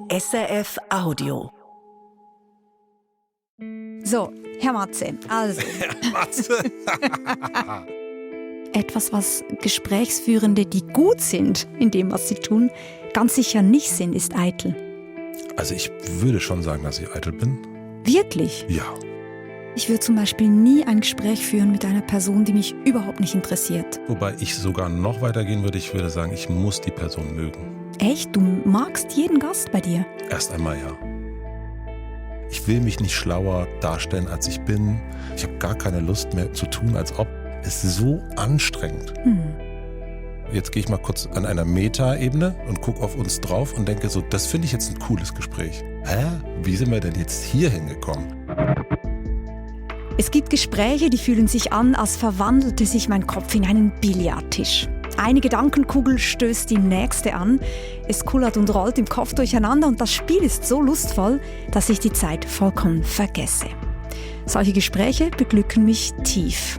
SRF Audio. So, Herr Matze, also. Herr Matze! Etwas, was Gesprächsführende, die gut sind in dem, was sie tun, ganz sicher nicht sind, ist eitel. Also ich würde schon sagen, dass ich eitel bin. Wirklich? Ja. Ich würde zum Beispiel nie ein Gespräch führen mit einer Person, die mich überhaupt nicht interessiert. Wobei ich sogar noch weitergehen würde. Ich würde sagen, ich muss die Person mögen. Echt? Du magst jeden Gast bei dir? Erst einmal ja. Ich will mich nicht schlauer darstellen, als ich bin. Ich habe gar keine Lust mehr zu tun, als ob. Es ist so anstrengend. Jetzt gehe ich mal kurz an einer Meta-Ebene und gucke auf uns drauf und denke so, das finde ich jetzt ein cooles Gespräch. Wie sind wir denn jetzt hier hingekommen? Es gibt Gespräche, die fühlen sich an, als verwandelte sich mein Kopf in einen Billardtisch. Eine Gedankenkugel stößt die nächste an, es kullert und rollt im Kopf durcheinander und das Spiel ist so lustvoll, dass ich die Zeit vollkommen vergesse. Solche Gespräche beglücken mich tief.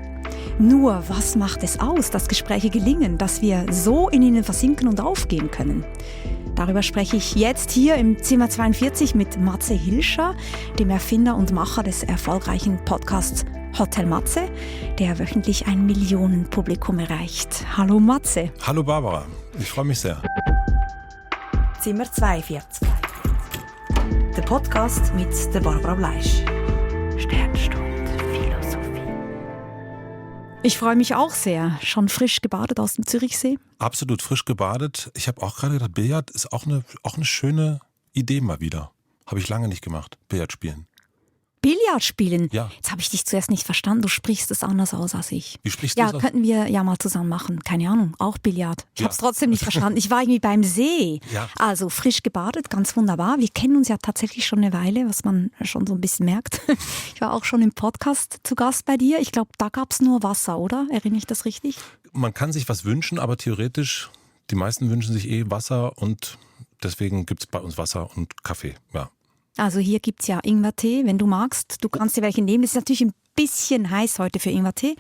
Nur, was macht es aus, dass Gespräche gelingen, dass wir so in ihnen versinken und aufgehen können? Darüber spreche ich jetzt hier im Zimmer 42 mit Matze Hilscher, dem Erfinder und Macher des erfolgreichen Podcasts Hotel Matze, der wöchentlich ein Millionenpublikum erreicht. Hallo Matze. Hallo Barbara, ich freue mich sehr. Zimmer 42. Der Podcast mit der Barbara Bleisch. Sternstunde Philosophie. Ich freue mich auch sehr. Schon frisch gebadet aus dem Zürichsee? Absolut frisch gebadet. Ich habe auch gerade gedacht, Billard ist auch eine schöne Idee mal wieder. Habe ich lange nicht gemacht, Billard spielen. Billard spielen? Ja. Jetzt habe ich dich zuerst nicht verstanden. Du sprichst es anders aus als ich. Wie sprichst du Ja, das aus? könnten wir ja mal zusammen machen. Keine Ahnung, auch Billard. Ich habe es trotzdem nicht verstanden. Ich war irgendwie beim See. Ja. Also frisch gebadet, ganz wunderbar. Wir kennen uns ja tatsächlich schon eine Weile, was man schon so ein bisschen merkt. Ich war auch schon im Podcast zu Gast bei dir. Ich glaube, da gab es nur Wasser, oder? Erinnere ich das richtig? Man kann sich was wünschen, aber theoretisch, die meisten wünschen sich Wasser und deswegen gibt es bei uns Wasser und Kaffee, ja. Also hier gibt es ja Ingwertee, wenn du magst. Du kannst dir welche nehmen. Das ist natürlich ein bisschen heiß heute für Ingwertee.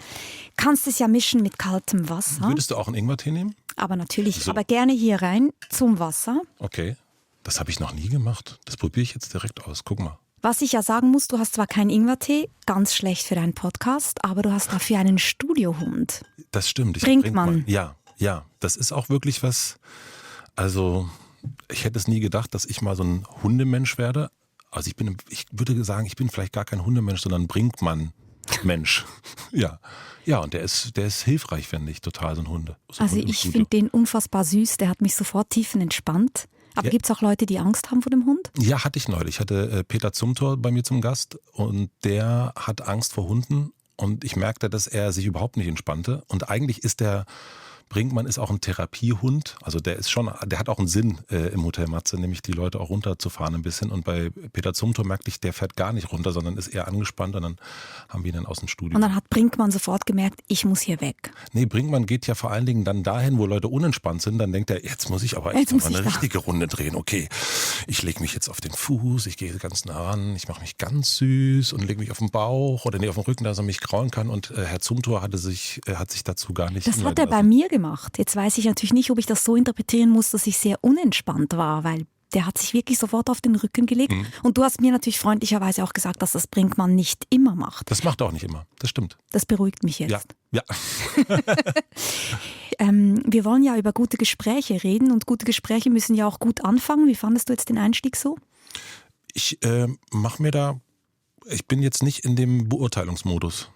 Kannst es ja mischen mit kaltem Wasser. Würdest du auch einen Ingwertee nehmen? Aber natürlich, So. aber gerne hier rein zum Wasser. Okay, das habe ich noch nie gemacht. Das probiere ich jetzt direkt aus. Guck mal. Was ich ja sagen muss, du hast zwar keinen Ingwertee, ganz schlecht für deinen Podcast, aber du hast dafür einen Studiohund. Das stimmt. Brinkmann. Ja, das ist auch wirklich was, also ich hätte es nie gedacht, dass ich mal so ein Hundemensch werde. Also ich würde sagen, ich bin vielleicht gar kein Hundemensch, sondern ein Brinkmann-Mensch. Ja, und der ist hilfreich, finde ich, total, so ein Hunde. So Also Hund im ich Studio. finde den unfassbar süß, der hat mich sofort tiefenentspannt. Aber Ja. gibt es auch Leute, die Angst haben vor dem Hund? Ja, hatte ich neulich. Ich hatte Peter Zumthor bei mir zum Gast und der hat Angst vor Hunden und ich merkte, dass er sich überhaupt nicht entspannte. Und eigentlich ist der Brinkmann ist auch ein Therapiehund, also der hat auch einen Sinn im Hotel Matze, nämlich die Leute auch runterzufahren ein bisschen. Und bei Peter Zumthor merkte ich, der fährt gar nicht runter, sondern ist eher angespannt und dann haben wir ihn dann aus dem Studio. Und dann hat Brinkmann sofort gemerkt, ich muss hier weg. Nee, Brinkmann geht ja vor allen Dingen dann dahin, wo Leute unentspannt sind. Dann denkt er, jetzt muss ich aber echt mal eine richtige Runde drehen. Okay, ich lege mich jetzt auf den Fuß, ich gehe ganz nah ran, ich mache mich ganz süß und lege mich auf den Bauch oder auf den Rücken, dass er mich kraulen kann. Und Herr Zumthor hat sich dazu gar nicht Das hat hinleiten er bei lassen. mir gemacht. Jetzt weiß ich natürlich nicht, ob ich das so interpretieren muss, dass ich sehr unentspannt war, weil der hat sich wirklich sofort auf den Rücken gelegt. Und du hast mir natürlich freundlicherweise auch gesagt, dass das Brinkmann nicht immer macht. Das macht er auch nicht immer, das stimmt. Das beruhigt mich jetzt. Ja. Wir wollen ja über gute Gespräche reden und gute Gespräche müssen ja auch gut anfangen. Wie fandest du jetzt den Einstieg so? Ich bin jetzt nicht in dem Beurteilungsmodus.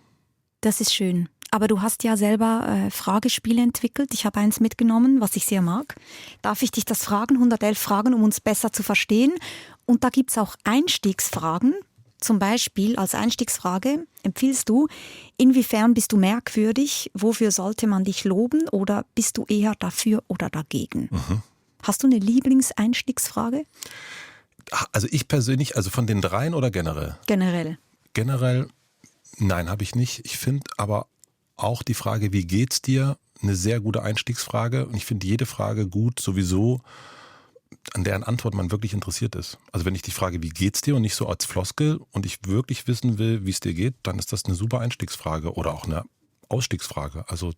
Das ist schön. Aber du hast ja selber Fragespiele entwickelt. Ich habe eins mitgenommen, was ich sehr mag. Darf ich dich das fragen? 111 Fragen, um uns besser zu verstehen. Und da gibt es auch Einstiegsfragen. Zum Beispiel als Einstiegsfrage empfiehlst du, inwiefern bist du merkwürdig, wofür sollte man dich loben oder bist du eher dafür oder dagegen? Hast du eine Lieblingseinstiegsfrage? Also ich persönlich, also von den dreien oder generell? Generell. Generell, nein, habe ich nicht. Ich finde aber auch die Frage, wie geht's dir, eine sehr gute Einstiegsfrage. Und ich finde jede Frage gut, sowieso, an deren Antwort man wirklich interessiert ist. Also wenn ich die Frage, wie geht's dir und nicht so als Floskel und ich wirklich wissen will, wie es dir geht, dann ist das eine super Einstiegsfrage oder auch eine Ausstiegsfrage. Also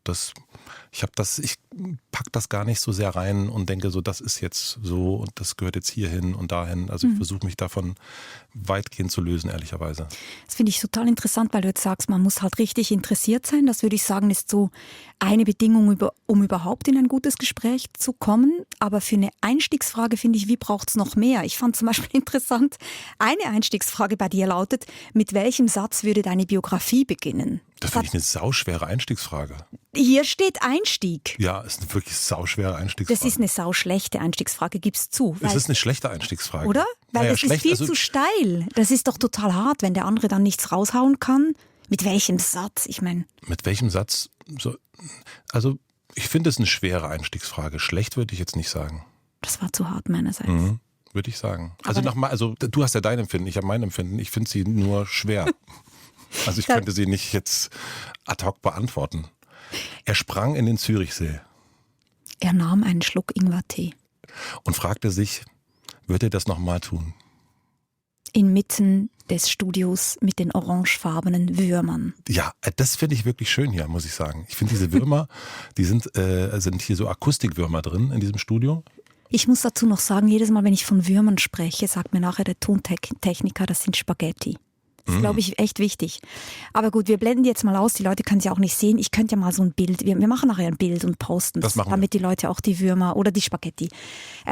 pack das gar nicht so sehr rein und denke so, das ist jetzt so und das gehört jetzt hierhin und dahin. Also ich versuche mich davon weitgehend zu lösen, ehrlicherweise. Das finde ich total interessant, weil du jetzt sagst, man muss halt richtig interessiert sein. Das würde ich sagen, ist so eine Bedingung, um überhaupt in ein gutes Gespräch zu kommen. Aber für eine Einstiegsfrage finde ich, wie braucht es noch mehr? Ich fand zum Beispiel interessant, eine Einstiegsfrage bei dir lautet, mit welchem Satz würde deine Biografie beginnen? Das finde ich eine sauschwere Einstiegsfrage. Hier steht Einstieg. Ja, ist eine wirklich sauschwere Einstiegsfrage. Das ist eine sauschlechte Einstiegsfrage, gib's zu. Es ist eine schlechte Einstiegsfrage. Oder? Weil naja, das ist viel zu steil. Das ist doch total hart, wenn der andere dann nichts raushauen kann. Mit welchem Satz? Ich meine. Mit welchem Satz? Also ich finde es eine schwere Einstiegsfrage. Schlecht würde ich jetzt nicht sagen. Das war zu hart meinerseits. Würde ich sagen. Also du hast ja dein Empfinden, ich habe mein Empfinden. Ich finde sie nur schwer. Also ich könnte sie nicht jetzt ad hoc beantworten. Er sprang in den Zürichsee. Er nahm einen Schluck Ingwertee. Und fragte sich, wird er das nochmal tun? Inmitten des Studios mit den orangefarbenen Würmern. Ja, das finde ich wirklich schön hier, muss ich sagen. Ich finde diese Würmer, die sind hier so Akustikwürmer drin in diesem Studio. Ich muss dazu noch sagen, jedes Mal, wenn ich von Würmern spreche, sagt mir nachher der Tontechniker, das sind Spaghetti. Das ist, glaube ich, echt wichtig. Aber gut, wir blenden die jetzt mal aus. Die Leute können sie auch nicht sehen. Ich könnte ja mal so ein Bild, wir machen nachher ein Bild und posten es, damit die Leute auch die Würmer oder die Spaghetti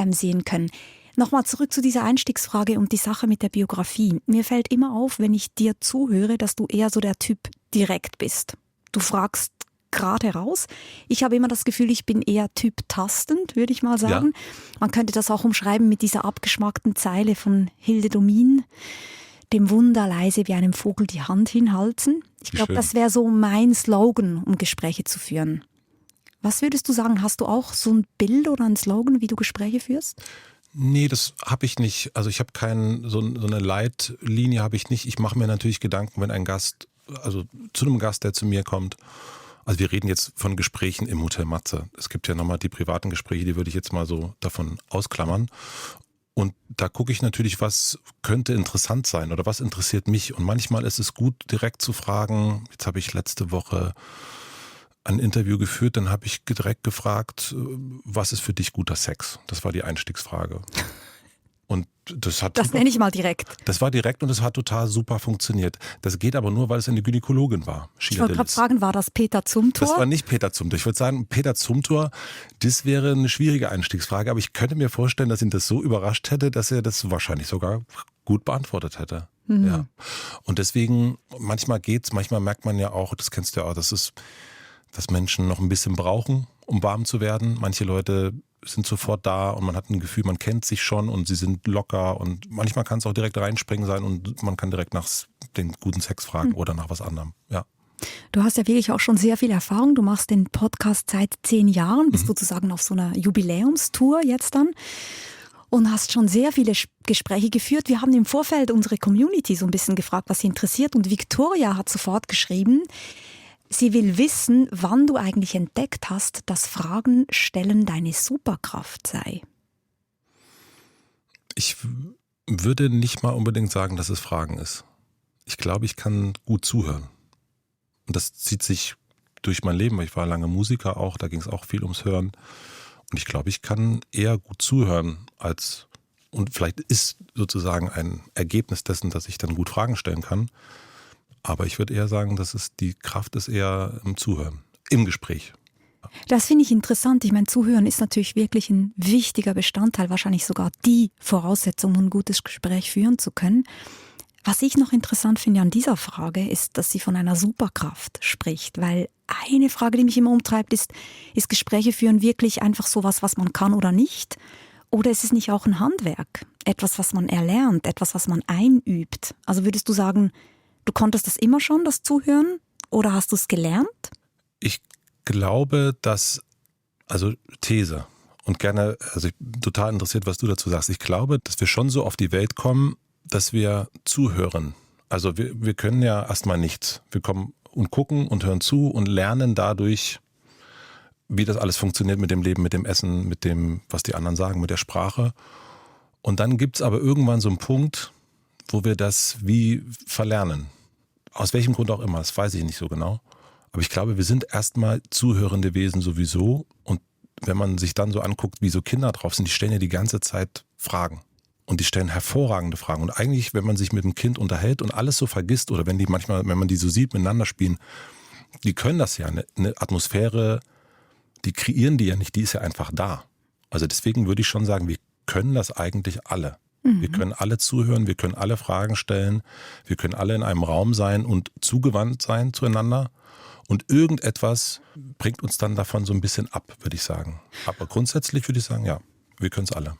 sehen können. Nochmal zurück zu dieser Einstiegsfrage und die Sache mit der Biografie. Mir fällt immer auf, wenn ich dir zuhöre, dass du eher so der Typ direkt bist. Du fragst gerade heraus. Ich habe immer das Gefühl, ich bin eher Typ tastend, würde ich mal sagen. Ja. Man könnte das auch umschreiben mit dieser abgeschmackten Zeile von Hilde Domin. Dem Wunder leise wie einem Vogel die Hand hinhalten. Ich glaube, das wäre so mein Slogan, um Gespräche zu führen. Was würdest du sagen, hast du auch so ein Bild oder ein Slogan, wie du Gespräche führst? Nee, das habe ich nicht. Also ich habe so eine Leitlinie habe ich nicht. Ich mache mir natürlich Gedanken, wenn ein Gast, also zu einem Gast, der zu mir kommt. Also wir reden jetzt von Gesprächen im Hotel Matze. Es gibt ja nochmal die privaten Gespräche, die würde ich jetzt mal so davon ausklammern. Und da gucke ich natürlich, was könnte interessant sein oder was interessiert mich. Und manchmal ist es gut, direkt zu fragen. Jetzt habe ich letzte Woche ein Interview geführt, dann habe ich direkt gefragt, was ist für dich guter Sex? Das war die Einstiegsfrage. Und das nenne ich mal direkt. Das war direkt und das hat total super funktioniert. Das geht aber nur, weil es eine Gynäkologin war. Ich wollte gerade fragen, war das Peter Zumthor? Das war nicht Peter Zumthor. Ich würde sagen, Peter Zumthor, das wäre eine schwierige Einstiegsfrage, aber ich könnte mir vorstellen, dass ihn das so überrascht hätte, dass er das wahrscheinlich sogar gut beantwortet hätte. Mhm. Ja. Und deswegen, manchmal merkt man ja auch, das kennst du ja auch, dass Menschen noch ein bisschen brauchen, um warm zu werden. Manche Leute sind sofort da und man hat ein Gefühl, man kennt sich schon und sie sind locker und manchmal kann es auch direkt reinspringen sein und man kann direkt nach den guten Sex fragen oder nach was anderem. Ja. Du hast ja wirklich auch schon sehr viel Erfahrung. Du machst den Podcast seit 10 Jahren, bist sozusagen auf so einer Jubiläumstour jetzt dann und hast schon sehr viele Gespräche geführt. Wir haben im Vorfeld unsere Community so ein bisschen gefragt, was sie interessiert und Victoria hat sofort geschrieben, sie will wissen, wann du eigentlich entdeckt hast, dass Fragen stellen deine Superkraft sei. Ich würde nicht mal unbedingt sagen, dass es Fragen ist. Ich glaube, ich kann gut zuhören. Und das zieht sich durch mein Leben. Ich war lange Musiker auch, da ging es auch viel ums Hören. Und ich glaube, ich kann eher gut zuhören und vielleicht ist sozusagen ein Ergebnis dessen, dass ich dann gut Fragen stellen kann. Aber ich würde eher sagen, dass die Kraft ist eher im Zuhören, im Gespräch. Das finde ich interessant. Ich meine, Zuhören ist natürlich wirklich ein wichtiger Bestandteil, wahrscheinlich sogar die Voraussetzung, um ein gutes Gespräch führen zu können. Was ich noch interessant finde an dieser Frage, ist, dass sie von einer Superkraft spricht. Weil eine Frage, die mich immer umtreibt, ist Gespräche führen wirklich einfach sowas, was man kann oder nicht? Oder ist es nicht auch ein Handwerk? Etwas, was man erlernt, etwas, was man einübt? Also würdest du sagen, du konntest das immer schon, das Zuhören? Oder hast du es gelernt? Ich glaube, These und gerne, also ich bin total interessiert, was du dazu sagst. Ich glaube, dass wir schon so auf die Welt kommen, dass wir zuhören. Also wir können ja erstmal nichts. Wir kommen und gucken und hören zu und lernen dadurch, wie das alles funktioniert mit dem Leben, mit dem Essen, mit dem, was die anderen sagen, mit der Sprache. Und dann gibt es aber irgendwann so einen Punkt, wo wir das wie verlernen. Aus welchem Grund auch immer, das weiß ich nicht so genau. Aber ich glaube, wir sind erstmal zuhörende Wesen sowieso und wenn man sich dann so anguckt, wie so Kinder drauf sind, die stellen ja die ganze Zeit Fragen. Und die stellen hervorragende Fragen. Und eigentlich, wenn man sich mit dem Kind unterhält und alles so vergisst, oder wenn man die so sieht, miteinander spielen, die können das ja, eine Atmosphäre, die kreieren die ja nicht, die ist ja einfach da. Also deswegen würde ich schon sagen, wir können das eigentlich alle. Wir können alle zuhören, wir können alle Fragen stellen, wir können alle in einem Raum sein und zugewandt sein zueinander. Und irgendetwas bringt uns dann davon so ein bisschen ab, würde ich sagen. Aber grundsätzlich würde ich sagen, ja, wir können es alle.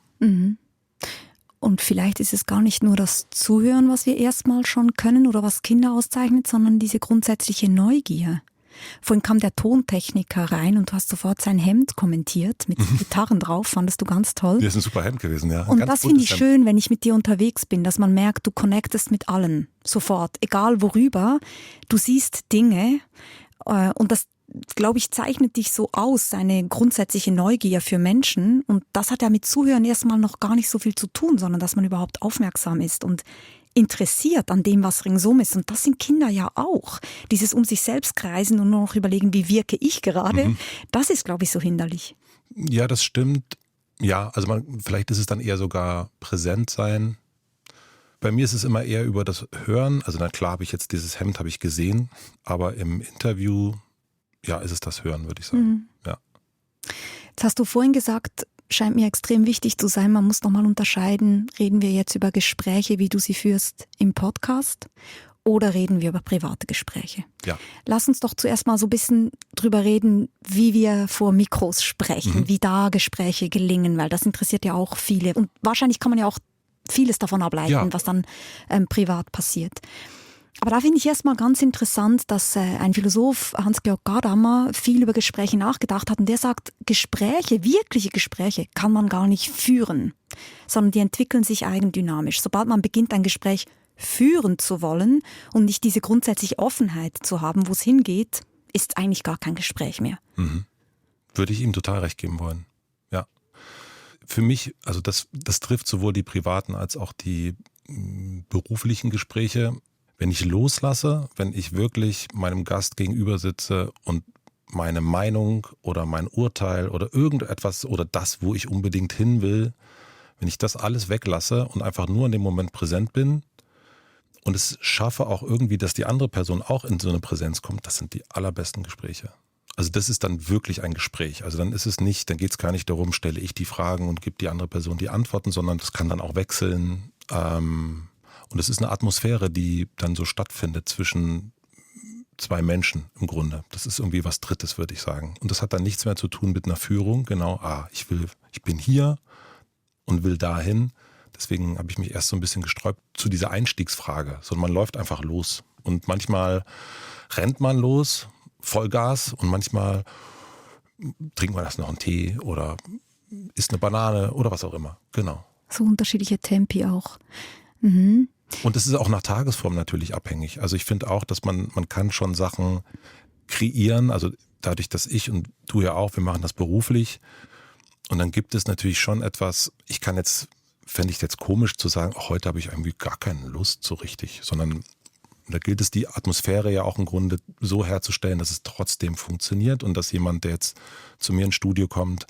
Und vielleicht ist es gar nicht nur das Zuhören, was wir erstmal schon können oder was Kinder auszeichnet, sondern diese grundsätzliche Neugier. Vorhin kam der Tontechniker rein und du hast sofort sein Hemd kommentiert mit Gitarren drauf, fandest du ganz toll. Das ist ein super Hemd gewesen, ja. Und das finde ich schön, wenn ich mit dir unterwegs bin, dass man merkt, du connectest mit allen sofort, egal worüber. Du siehst Dinge und das, glaube ich, zeichnet dich so aus, eine grundsätzliche Neugier für Menschen. Und das hat ja mit Zuhören erstmal noch gar nicht so viel zu tun, sondern dass man überhaupt aufmerksam ist und interessiert an dem, was ringsum ist. Und das sind Kinder ja auch. Dieses um sich selbst kreisen und nur noch überlegen, wie wirke ich gerade, das ist, glaube ich, so hinderlich. Ja, das stimmt. Ja, also vielleicht ist es dann eher sogar präsent sein. Bei mir ist es immer eher über das Hören. Also na klar habe ich jetzt dieses Hemd habe ich gesehen, aber im Interview, ja, ist es das Hören, würde ich sagen. Ja. Jetzt hast du vorhin gesagt, scheint mir extrem wichtig zu sein, man muss nochmal unterscheiden, reden wir jetzt über Gespräche, wie du sie führst im Podcast, oder reden wir über private Gespräche? Ja. Lass uns doch zuerst mal so ein bisschen drüber reden, wie wir vor Mikros sprechen, wie da Gespräche gelingen, weil das interessiert ja auch viele. Und wahrscheinlich kann man ja auch vieles davon ableiten, was dann privat passiert. Aber da finde ich erstmal ganz interessant, dass ein Philosoph, Hans-Georg Gadamer, viel über Gespräche nachgedacht hat. Und der sagt, Gespräche, wirkliche Gespräche, kann man gar nicht führen, sondern die entwickeln sich eigendynamisch. Sobald man beginnt, ein Gespräch führen zu wollen und nicht diese grundsätzliche Offenheit zu haben, wo es hingeht, ist eigentlich gar kein Gespräch mehr. Würde ich ihm total recht geben wollen. Ja. Für mich, also das trifft sowohl die privaten als auch die beruflichen Gespräche. Wenn ich loslasse, wenn ich wirklich meinem Gast gegenüber sitze und meine Meinung oder mein Urteil oder irgendetwas oder das, wo ich unbedingt hin will, wenn ich das alles weglasse und einfach nur in dem Moment präsent bin und es schaffe auch irgendwie, dass die andere Person auch in so eine Präsenz kommt, das sind die allerbesten Gespräche. Also das ist dann wirklich ein Gespräch. Also dann ist es nicht, dann geht es gar nicht darum, stelle ich die Fragen und gebe die andere Person die Antworten, sondern das kann dann auch wechseln. Und es ist eine Atmosphäre, die dann so stattfindet zwischen zwei Menschen im Grunde. Das ist irgendwie was Drittes, würde ich sagen. Und das hat dann nichts mehr zu tun mit einer Führung. Genau, ich bin hier und will dahin. Deswegen habe ich mich erst so ein bisschen gesträubt zu dieser Einstiegsfrage. Sondern man läuft einfach los. Und manchmal rennt man los, Vollgas, und manchmal trinkt man erst noch einen Tee oder isst eine Banane oder was auch immer. Genau. So unterschiedliche Tempi auch. Und es ist auch nach Tagesform natürlich abhängig. Also ich finde auch, dass man kann schon Sachen kreieren, also dadurch, dass ich und du ja auch, wir machen das beruflich. Und dann gibt es natürlich schon etwas, fände ich jetzt komisch zu sagen, heute habe ich irgendwie gar keine Lust so richtig, sondern da gilt es, die Atmosphäre ja auch im Grunde so herzustellen, dass es trotzdem funktioniert und dass jemand, der jetzt zu mir ins Studio kommt,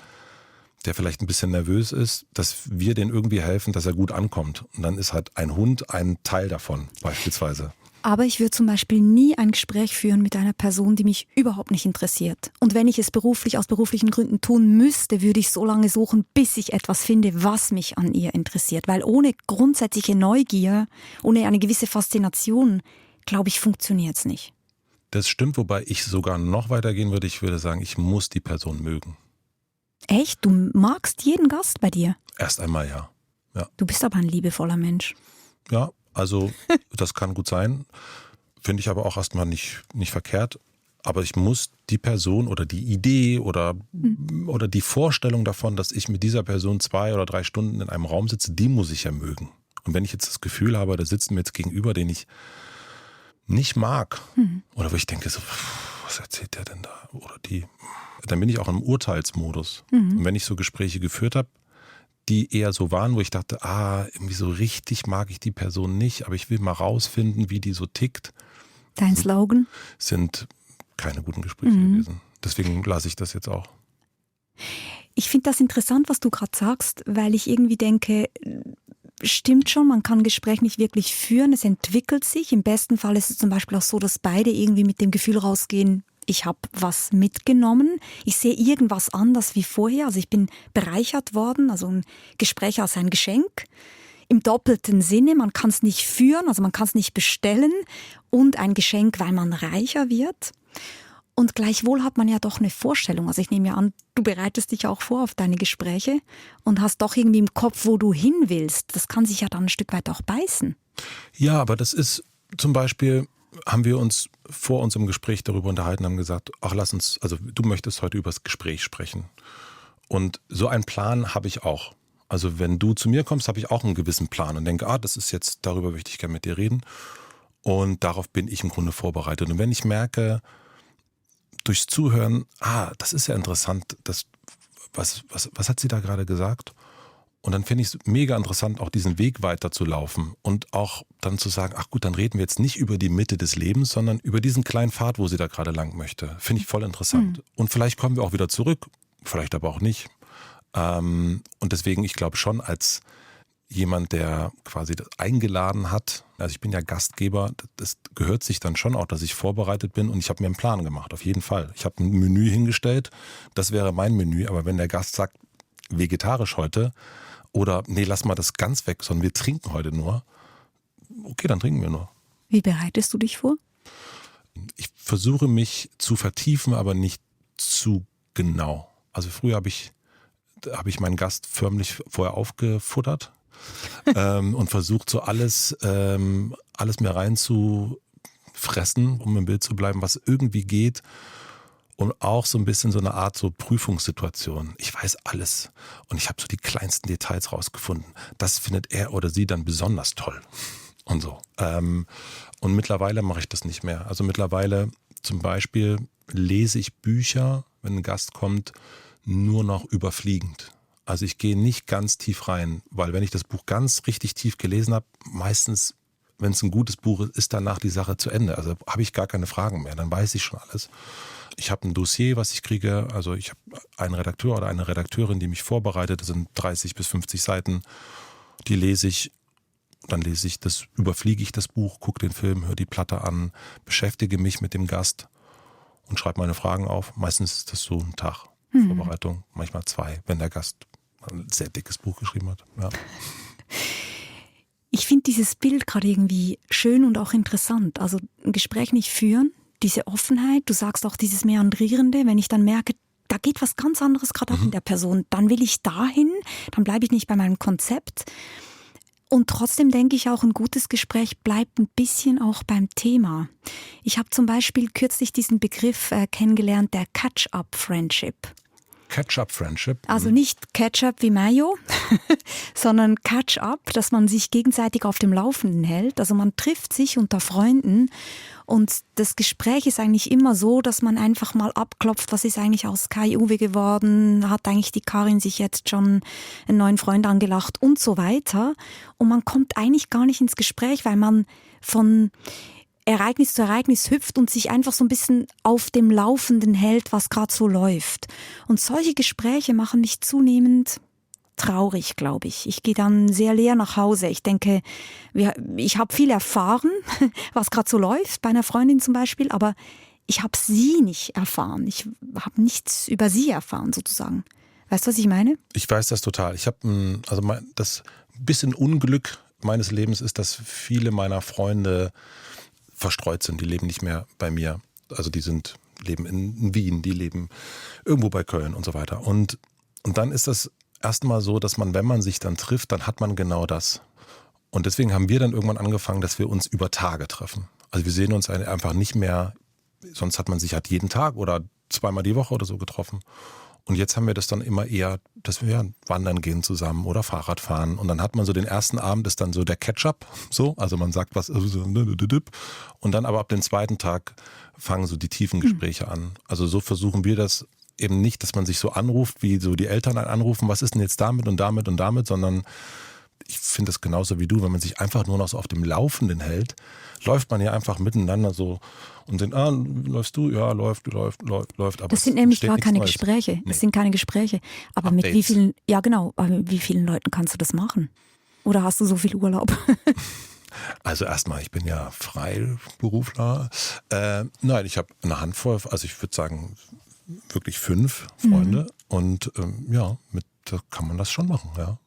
der vielleicht ein bisschen nervös ist, dass wir denen irgendwie helfen, dass er gut ankommt. Und dann ist halt ein Hund ein Teil davon beispielsweise. Aber ich würde zum Beispiel nie ein Gespräch führen mit einer Person, die mich überhaupt nicht interessiert. Und wenn ich es aus beruflichen Gründen tun müsste, würde ich so lange suchen, bis ich etwas finde, was mich an ihr interessiert. Weil ohne grundsätzliche Neugier, ohne eine gewisse Faszination, glaube ich, funktioniert es nicht. Das stimmt, wobei ich sogar noch weitergehen würde. Ich würde sagen, ich muss die Person mögen. Echt? Du magst jeden Gast bei dir? Erst einmal ja. Du bist aber ein liebevoller Mensch. Ja, also das kann gut sein. Finde ich aber auch erstmal nicht verkehrt. Aber ich muss die Person oder die Idee oder die Vorstellung davon, dass ich mit dieser Person 2 oder 3 Stunden in einem Raum sitze, die muss ich ja mögen. Und wenn ich jetzt das Gefühl habe, da sitzt mir jetzt gegenüber, den ich nicht mag, oder wo ich denke so, was erzählt der denn da? Oder die, dann bin ich auch im Urteilsmodus. Und wenn ich so Gespräche geführt habe, die eher so waren, wo ich dachte, irgendwie so richtig mag ich die Person nicht, aber ich will mal rausfinden, wie die so tickt. Dein Slogan? Sind keine guten Gespräche gewesen. Deswegen lasse ich das jetzt auch. Ich finde das interessant, was du gerade sagst, weil ich irgendwie denke, stimmt schon, man kann ein Gespräch nicht wirklich führen, es entwickelt sich. Im besten Fall ist es zum Beispiel auch so, dass beide irgendwie mit dem Gefühl rausgehen, ich habe was mitgenommen, ich sehe irgendwas anders wie vorher, also ich bin bereichert worden, also ein Gespräch als ein Geschenk. Im doppelten Sinne, man kann es nicht führen, also man kann es nicht bestellen und ein Geschenk, weil man reicher wird. Und gleichwohl hat man ja doch eine Vorstellung. Also ich nehme ja an, du bereitest dich auch vor auf deine Gespräche und hast doch irgendwie im Kopf, wo du hin willst. Das kann sich ja dann ein Stück weit auch beißen. Ja, aber das ist zum Beispiel, haben wir uns vor unserem Gespräch darüber unterhalten, haben gesagt, ach lass uns, also du möchtest heute über das Gespräch sprechen. Und so einen Plan habe ich auch. Also wenn du zu mir kommst, habe ich auch einen gewissen Plan und denke, das ist jetzt, darüber möchte ich gerne mit dir reden. Und darauf bin ich im Grunde vorbereitet. Und wenn ich merke, durchs Zuhören, das ist ja interessant, was hat sie da gerade gesagt? Und dann finde ich es mega interessant, auch diesen Weg weiter zu laufen und auch dann zu sagen, ach gut, dann reden wir jetzt nicht über die Mitte des Lebens, sondern über diesen kleinen Pfad, wo sie da gerade lang möchte. Finde ich voll interessant. Und vielleicht kommen wir auch wieder zurück, vielleicht aber auch nicht. Und deswegen, ich glaube schon, als jemand, der quasi das eingeladen hat, also ich bin ja Gastgeber, das gehört sich dann schon auch, dass ich vorbereitet bin und ich habe mir einen Plan gemacht, auf jeden Fall. Ich habe ein Menü hingestellt, das wäre mein Menü, aber wenn der Gast sagt, vegetarisch heute oder nee, lass mal das ganz weg, sondern wir trinken heute nur, okay, dann trinken wir nur. Wie bereitest du dich vor? Ich versuche mich zu vertiefen, aber nicht zu genau. Also früher habe ich meinen Gast förmlich vorher aufgefuttert und versucht so alles mir reinzufressen, um im Bild zu bleiben, was irgendwie geht. Und auch so ein bisschen so eine Art so Prüfungssituation. Ich weiß alles und ich habe so die kleinsten Details rausgefunden. Das findet er oder sie dann besonders toll und so. Und mittlerweile mache ich das nicht mehr. Also mittlerweile zum Beispiel lese ich Bücher, wenn ein Gast kommt, nur noch überfliegend. Also ich gehe nicht ganz tief rein, weil wenn ich das Buch ganz richtig tief gelesen habe, meistens, wenn es ein gutes Buch ist, ist danach die Sache zu Ende. Also habe ich gar keine Fragen mehr, dann weiß ich schon alles. Ich habe ein Dossier, was ich kriege, also ich habe einen Redakteur oder eine Redakteurin, die mich vorbereitet, das sind 30 bis 50 Seiten, die lese ich, dann überfliege ich das Buch, gucke den Film, höre die Platte an, beschäftige mich mit dem Gast und schreibe meine Fragen auf. Meistens ist das so ein Tag. Vorbereitung, manchmal 2, wenn der Gast ein sehr dickes Buch geschrieben hat. Ja. Ich finde dieses Bild gerade irgendwie schön und auch interessant. Also ein Gespräch nicht führen, diese Offenheit, du sagst auch dieses Meandrierende, wenn ich dann merke, da geht was ganz anderes gerade ab in der Person, dann will ich dahin, dann bleibe ich nicht bei meinem Konzept. Und trotzdem denke ich auch, ein gutes Gespräch bleibt ein bisschen auch beim Thema. Ich habe zum Beispiel kürzlich diesen Begriff kennengelernt, der Catch-up-Friendship. Catch-up-Friendship? Also nicht Ketchup wie Mayo, sondern Catch-up, dass man sich gegenseitig auf dem Laufenden hält. Also man trifft sich unter Freunden und das Gespräch ist eigentlich immer so, dass man einfach mal abklopft, was ist eigentlich aus Kai-Uwe geworden, hat eigentlich die Karin sich jetzt schon einen neuen Freund angelacht und so weiter. Und man kommt eigentlich gar nicht ins Gespräch, weil man von Ereignis zu Ereignis hüpft und sich einfach so ein bisschen auf dem Laufenden hält, was gerade so läuft. Und solche Gespräche machen mich zunehmend traurig, glaube ich. Ich gehe dann sehr leer nach Hause. Ich denke, ich habe viel erfahren, was gerade so läuft, bei einer Freundin zum Beispiel, aber ich habe sie nicht erfahren. Ich habe nichts über sie erfahren, sozusagen. Weißt du, was ich meine? Ich weiß das total. Ich habe das bisschen Unglück meines Lebens ist, dass viele meiner Freunde verstreut sind, die leben nicht mehr bei mir. Also die leben in Wien, die leben irgendwo bei Köln und so weiter. Und dann ist das erstmal so, dass man, wenn man sich dann trifft, dann hat man genau das. Und deswegen haben wir dann irgendwann angefangen, dass wir uns über Tage treffen. Also wir sehen uns einfach nicht mehr, sonst hat man sich halt jeden Tag oder zweimal die Woche oder so getroffen. Und jetzt haben wir das dann immer eher, dass wir wandern gehen zusammen oder Fahrrad fahren. Und dann hat man so den ersten Abend, ist dann so der Catch-up, so. Also man sagt was, und dann aber ab dem zweiten Tag fangen so die tiefen Gespräche an. Also so versuchen wir das eben nicht, dass man sich so anruft, wie so die Eltern anrufen, was ist denn jetzt damit und damit und damit, sondern ich finde das genauso wie du, wenn man sich einfach nur noch so auf dem Laufenden hält, läuft man ja einfach miteinander so und sind, läufst du? Ja, läuft. Aber das sind nämlich gar keine Neues. Gespräche. Nee. Das sind keine Gespräche. Aber Updates. mit wie vielen, ja genau, aber mit wie vielen Leuten kannst du das machen? Oder hast du so viel Urlaub? Also erstmal, ich bin ja Freiberufler. Nein, ich habe eine Handvoll, also ich würde sagen wirklich 5 Freunde und da kann man das schon machen, ja.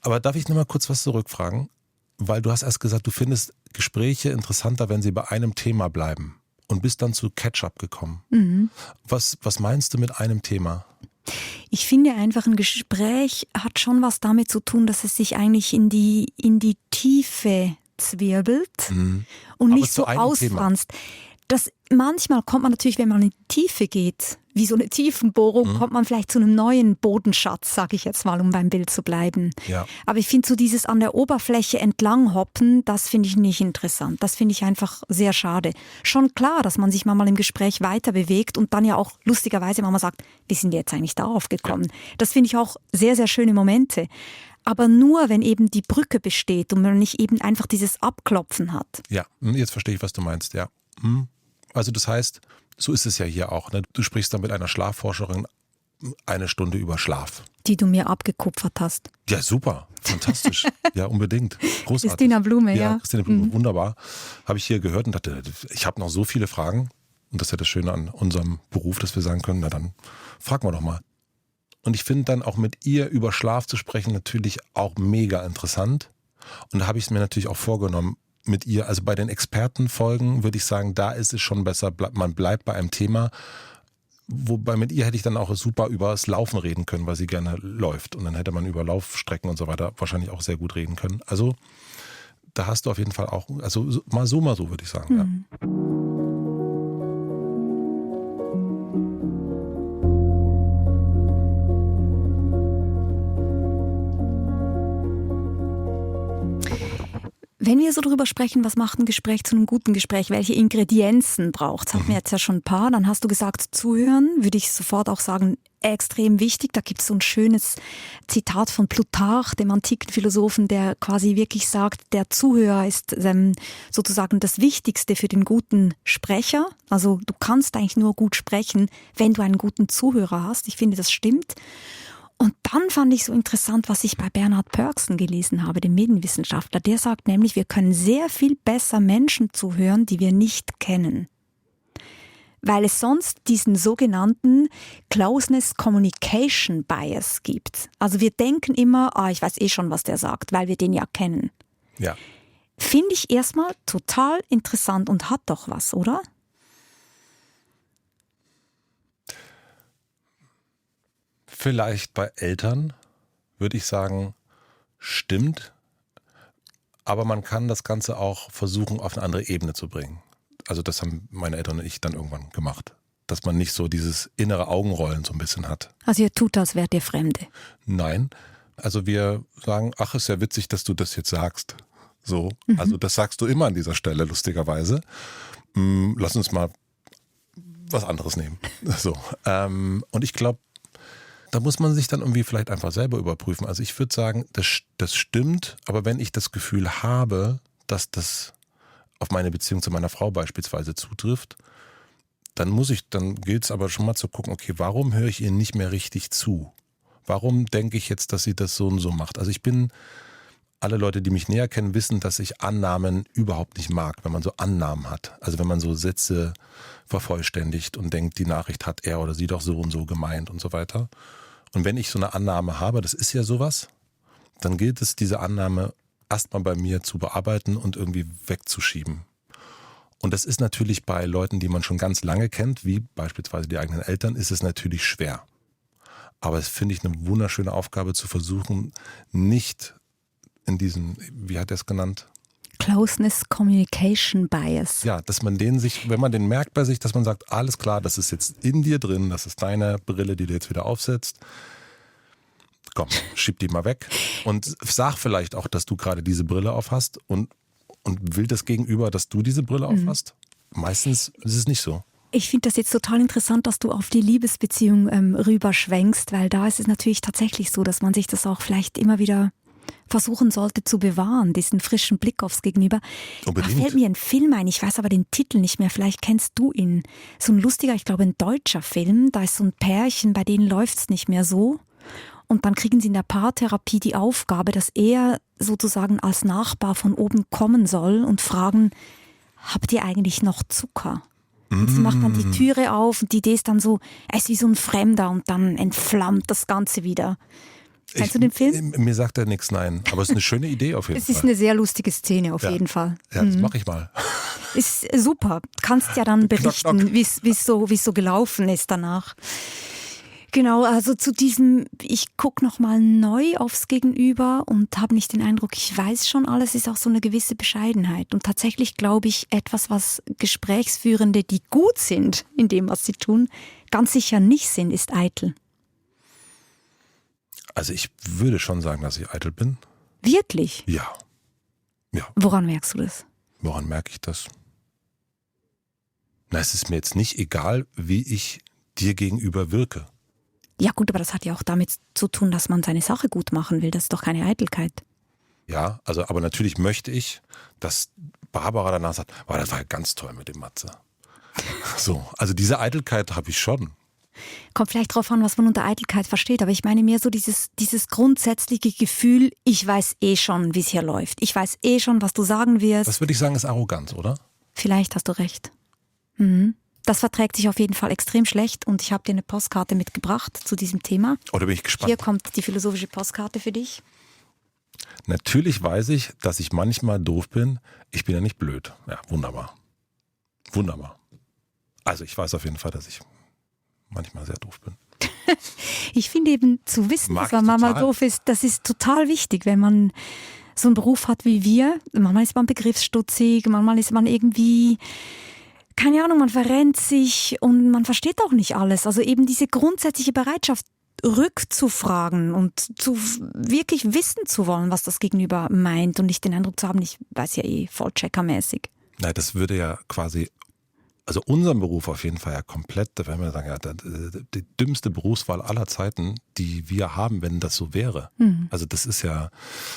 Aber darf ich noch mal kurz was zurückfragen? Weil du hast erst gesagt, du findest Gespräche interessanter, wenn sie bei einem Thema bleiben und bist dann zu Catch-up gekommen. Was meinst du mit einem Thema? Ich finde einfach, ein Gespräch hat schon was damit zu tun, dass es sich eigentlich in die Tiefe zwirbelt und Aber nicht zu so einem ausfranst. Manchmal kommt man natürlich, wenn man in die Tiefe geht, wie so eine Tiefenbohrung, kommt man vielleicht zu einem neuen Bodenschatz, sage ich jetzt mal, um beim Bild zu bleiben. Ja. Aber ich finde so dieses an der Oberfläche entlanghoppen, das finde ich nicht interessant. Das finde ich einfach sehr schade. Schon klar, dass man sich mal im Gespräch weiter bewegt und dann ja auch lustigerweise mal sagt, wie sind wir jetzt eigentlich darauf gekommen? Ja. Das finde ich auch sehr, sehr schöne Momente. Aber nur, wenn eben die Brücke besteht und man nicht eben einfach dieses Abklopfen hat. Ja, jetzt verstehe ich, was du meinst, ja. Also das heißt, so ist es ja hier auch. Ne? Du sprichst dann mit einer Schlafforscherin 1 Stunde über Schlaf. Die du mir abgekupfert hast. Ja, super, fantastisch. Ja, unbedingt. Großartig. Christina Blume, ja. Christina Blume, wunderbar. Habe ich hier gehört und dachte, ich habe noch so viele Fragen. Und das ist ja das Schöne an unserem Beruf, dass wir sagen können, na dann fragen wir doch mal. Und ich finde dann auch mit ihr über Schlaf zu sprechen natürlich auch mega interessant. Und da habe ich es mir natürlich auch vorgenommen, mit ihr, also bei den Expertenfolgen würde ich sagen, da ist es schon besser, man bleibt bei einem Thema, wobei mit ihr hätte ich dann auch super über das Laufen reden können, weil sie gerne läuft und dann hätte man über Laufstrecken und so weiter wahrscheinlich auch sehr gut reden können. Also da hast du auf jeden Fall auch, also mal so würde ich sagen. Ja. Wenn wir so drüber sprechen, was macht ein Gespräch zu einem guten Gespräch? Welche Ingredienzen braucht es? Hatten wir jetzt ja schon ein paar. Dann hast du gesagt, zuhören, würde ich sofort auch sagen, extrem wichtig. Da gibt es so ein schönes Zitat von Plutarch, dem antiken Philosophen, der quasi wirklich sagt, der Zuhörer ist sozusagen das Wichtigste für den guten Sprecher. Also du kannst eigentlich nur gut sprechen, wenn du einen guten Zuhörer hast. Ich finde, das stimmt. Und dann fand ich so interessant, was ich bei Bernhard Pörksen gelesen habe, dem Medienwissenschaftler. Der sagt nämlich, wir können sehr viel besser Menschen zuhören, die wir nicht kennen. Weil es sonst diesen sogenannten Closeness Communication Bias gibt. Also wir denken immer, ich weiß eh schon, was der sagt, weil wir den ja kennen. Ja. Finde ich erstmal total interessant und hat doch was, oder? Vielleicht bei Eltern würde ich sagen, stimmt, aber man kann das Ganze auch versuchen, auf eine andere Ebene zu bringen. Also das haben meine Eltern und ich dann irgendwann gemacht, dass man nicht so dieses innere Augenrollen so ein bisschen hat. Also ihr tut das, wärt ihr Fremde? Nein, also wir sagen, ist ja witzig, dass du das jetzt sagst. So, also das sagst du immer an dieser Stelle, lustigerweise. Lass uns mal was anderes nehmen. So, und ich glaube, da muss man sich dann irgendwie vielleicht einfach selber überprüfen. Also ich würde sagen, das stimmt, aber wenn ich das Gefühl habe, dass das auf meine Beziehung zu meiner Frau beispielsweise zutrifft, dann gilt es aber schon mal zu gucken, okay, warum höre ich ihr nicht mehr richtig zu? Warum denke ich jetzt, dass sie das so und so macht? Also alle Leute, die mich näher kennen, wissen, dass ich Annahmen überhaupt nicht mag, wenn man so Annahmen hat. Also wenn man so Sätze vervollständigt und denkt, die Nachricht hat er oder sie doch so und so gemeint und so weiter. Und wenn ich so eine Annahme habe, das ist ja sowas, dann gilt es, diese Annahme erstmal bei mir zu bearbeiten und irgendwie wegzuschieben. Und das ist natürlich bei Leuten, die man schon ganz lange kennt, wie beispielsweise die eigenen Eltern, ist es natürlich schwer. Aber es finde ich eine wunderschöne Aufgabe zu versuchen, nicht in diesem, wie hat er es genannt? Closeness Communication Bias. Ja, dass man wenn man den merkt bei sich, dass man sagt, alles klar, das ist jetzt in dir drin, das ist deine Brille, die du jetzt wieder aufsetzt. Komm, schieb die mal weg und sag vielleicht auch, dass du gerade diese Brille auf hast und will das Gegenüber, dass du diese Brille auf hast. Meistens ist es nicht so. Ich finde das jetzt total interessant, dass du auf die Liebesbeziehung rüberschwenkst, weil da ist es natürlich tatsächlich so, dass man sich das auch vielleicht immer wieder versuchen sollte zu bewahren, diesen frischen Blick aufs Gegenüber. Unbedingt. Da fällt mir ein Film ein, ich weiß aber den Titel nicht mehr, vielleicht kennst du ihn. So ein lustiger, ich glaube ein deutscher Film, da ist so ein Pärchen, bei denen läuft's nicht mehr so. Und dann kriegen sie in der Paartherapie die Aufgabe, dass er sozusagen als Nachbar von oben kommen soll und fragen, habt ihr eigentlich noch Zucker? Und sie macht dann die Türe auf und die Idee ist dann so, er ist wie so ein Fremder und dann entflammt das Ganze wieder. Kennst du den Film? Mir sagt er nichts, nein. Aber es ist eine schöne Idee auf jeden Es Fall. ist eine sehr lustige Szene auf jeden Fall. Ja, das mache ich mal. Ist super. Du kannst ja dann berichten, wie es so gelaufen ist danach. Genau, also zu diesem, ich gucke nochmal neu aufs Gegenüber und habe nicht den Eindruck, ich weiß schon alles, ist auch so eine gewisse Bescheidenheit. Und tatsächlich glaube ich, etwas, was Gesprächsführende, die gut sind in dem, was sie tun, ganz sicher nicht sind, ist eitel. Also ich würde schon sagen, dass ich eitel bin. Wirklich? Ja. Woran merkst du das? Woran merke ich das? Na, es ist mir jetzt nicht egal, wie ich dir gegenüber wirke. Ja gut, aber das hat ja auch damit zu tun, dass man seine Sache gut machen will. Das ist doch keine Eitelkeit. Ja, also aber natürlich möchte ich, dass Barbara danach sagt, das war ja ganz toll mit dem Matze. So, also diese Eitelkeit habe ich schon. Kommt vielleicht drauf an, was man unter Eitelkeit versteht, aber ich meine mehr so dieses grundsätzliche Gefühl, ich weiß eh schon, wie es hier läuft. Ich weiß eh schon, was du sagen wirst. Das würde ich sagen, ist Arroganz, oder? Vielleicht hast du recht. Mhm. Das verträgt sich auf jeden Fall extrem schlecht und ich habe dir eine Postkarte mitgebracht zu diesem Thema. Oder bin ich gespannt? Hier kommt die philosophische Postkarte für dich. Natürlich weiß ich, dass ich manchmal doof bin. Ich bin ja nicht blöd. Ja, wunderbar. Wunderbar. Also ich weiß auf jeden Fall, dass ich manchmal sehr doof bin. Ich finde eben zu wissen, Mag dass man manchmal total. doof ist, das ist total wichtig, wenn man so einen Beruf hat wie wir. Manchmal ist man begriffsstutzig, manchmal ist man irgendwie, keine Ahnung, man verrennt sich und man versteht auch nicht alles. Also eben diese grundsätzliche Bereitschaft, rückzufragen und wirklich wissen zu wollen, was das Gegenüber meint und nicht den Eindruck zu haben, ich weiß ja eh, vollcheckermäßig. Nein, das würde ja quasi, also unseren Beruf auf jeden Fall ja komplett, da werden wir sagen, ja, die dümmste Berufswahl aller Zeiten, die wir haben, wenn das so wäre. Also das ist ja,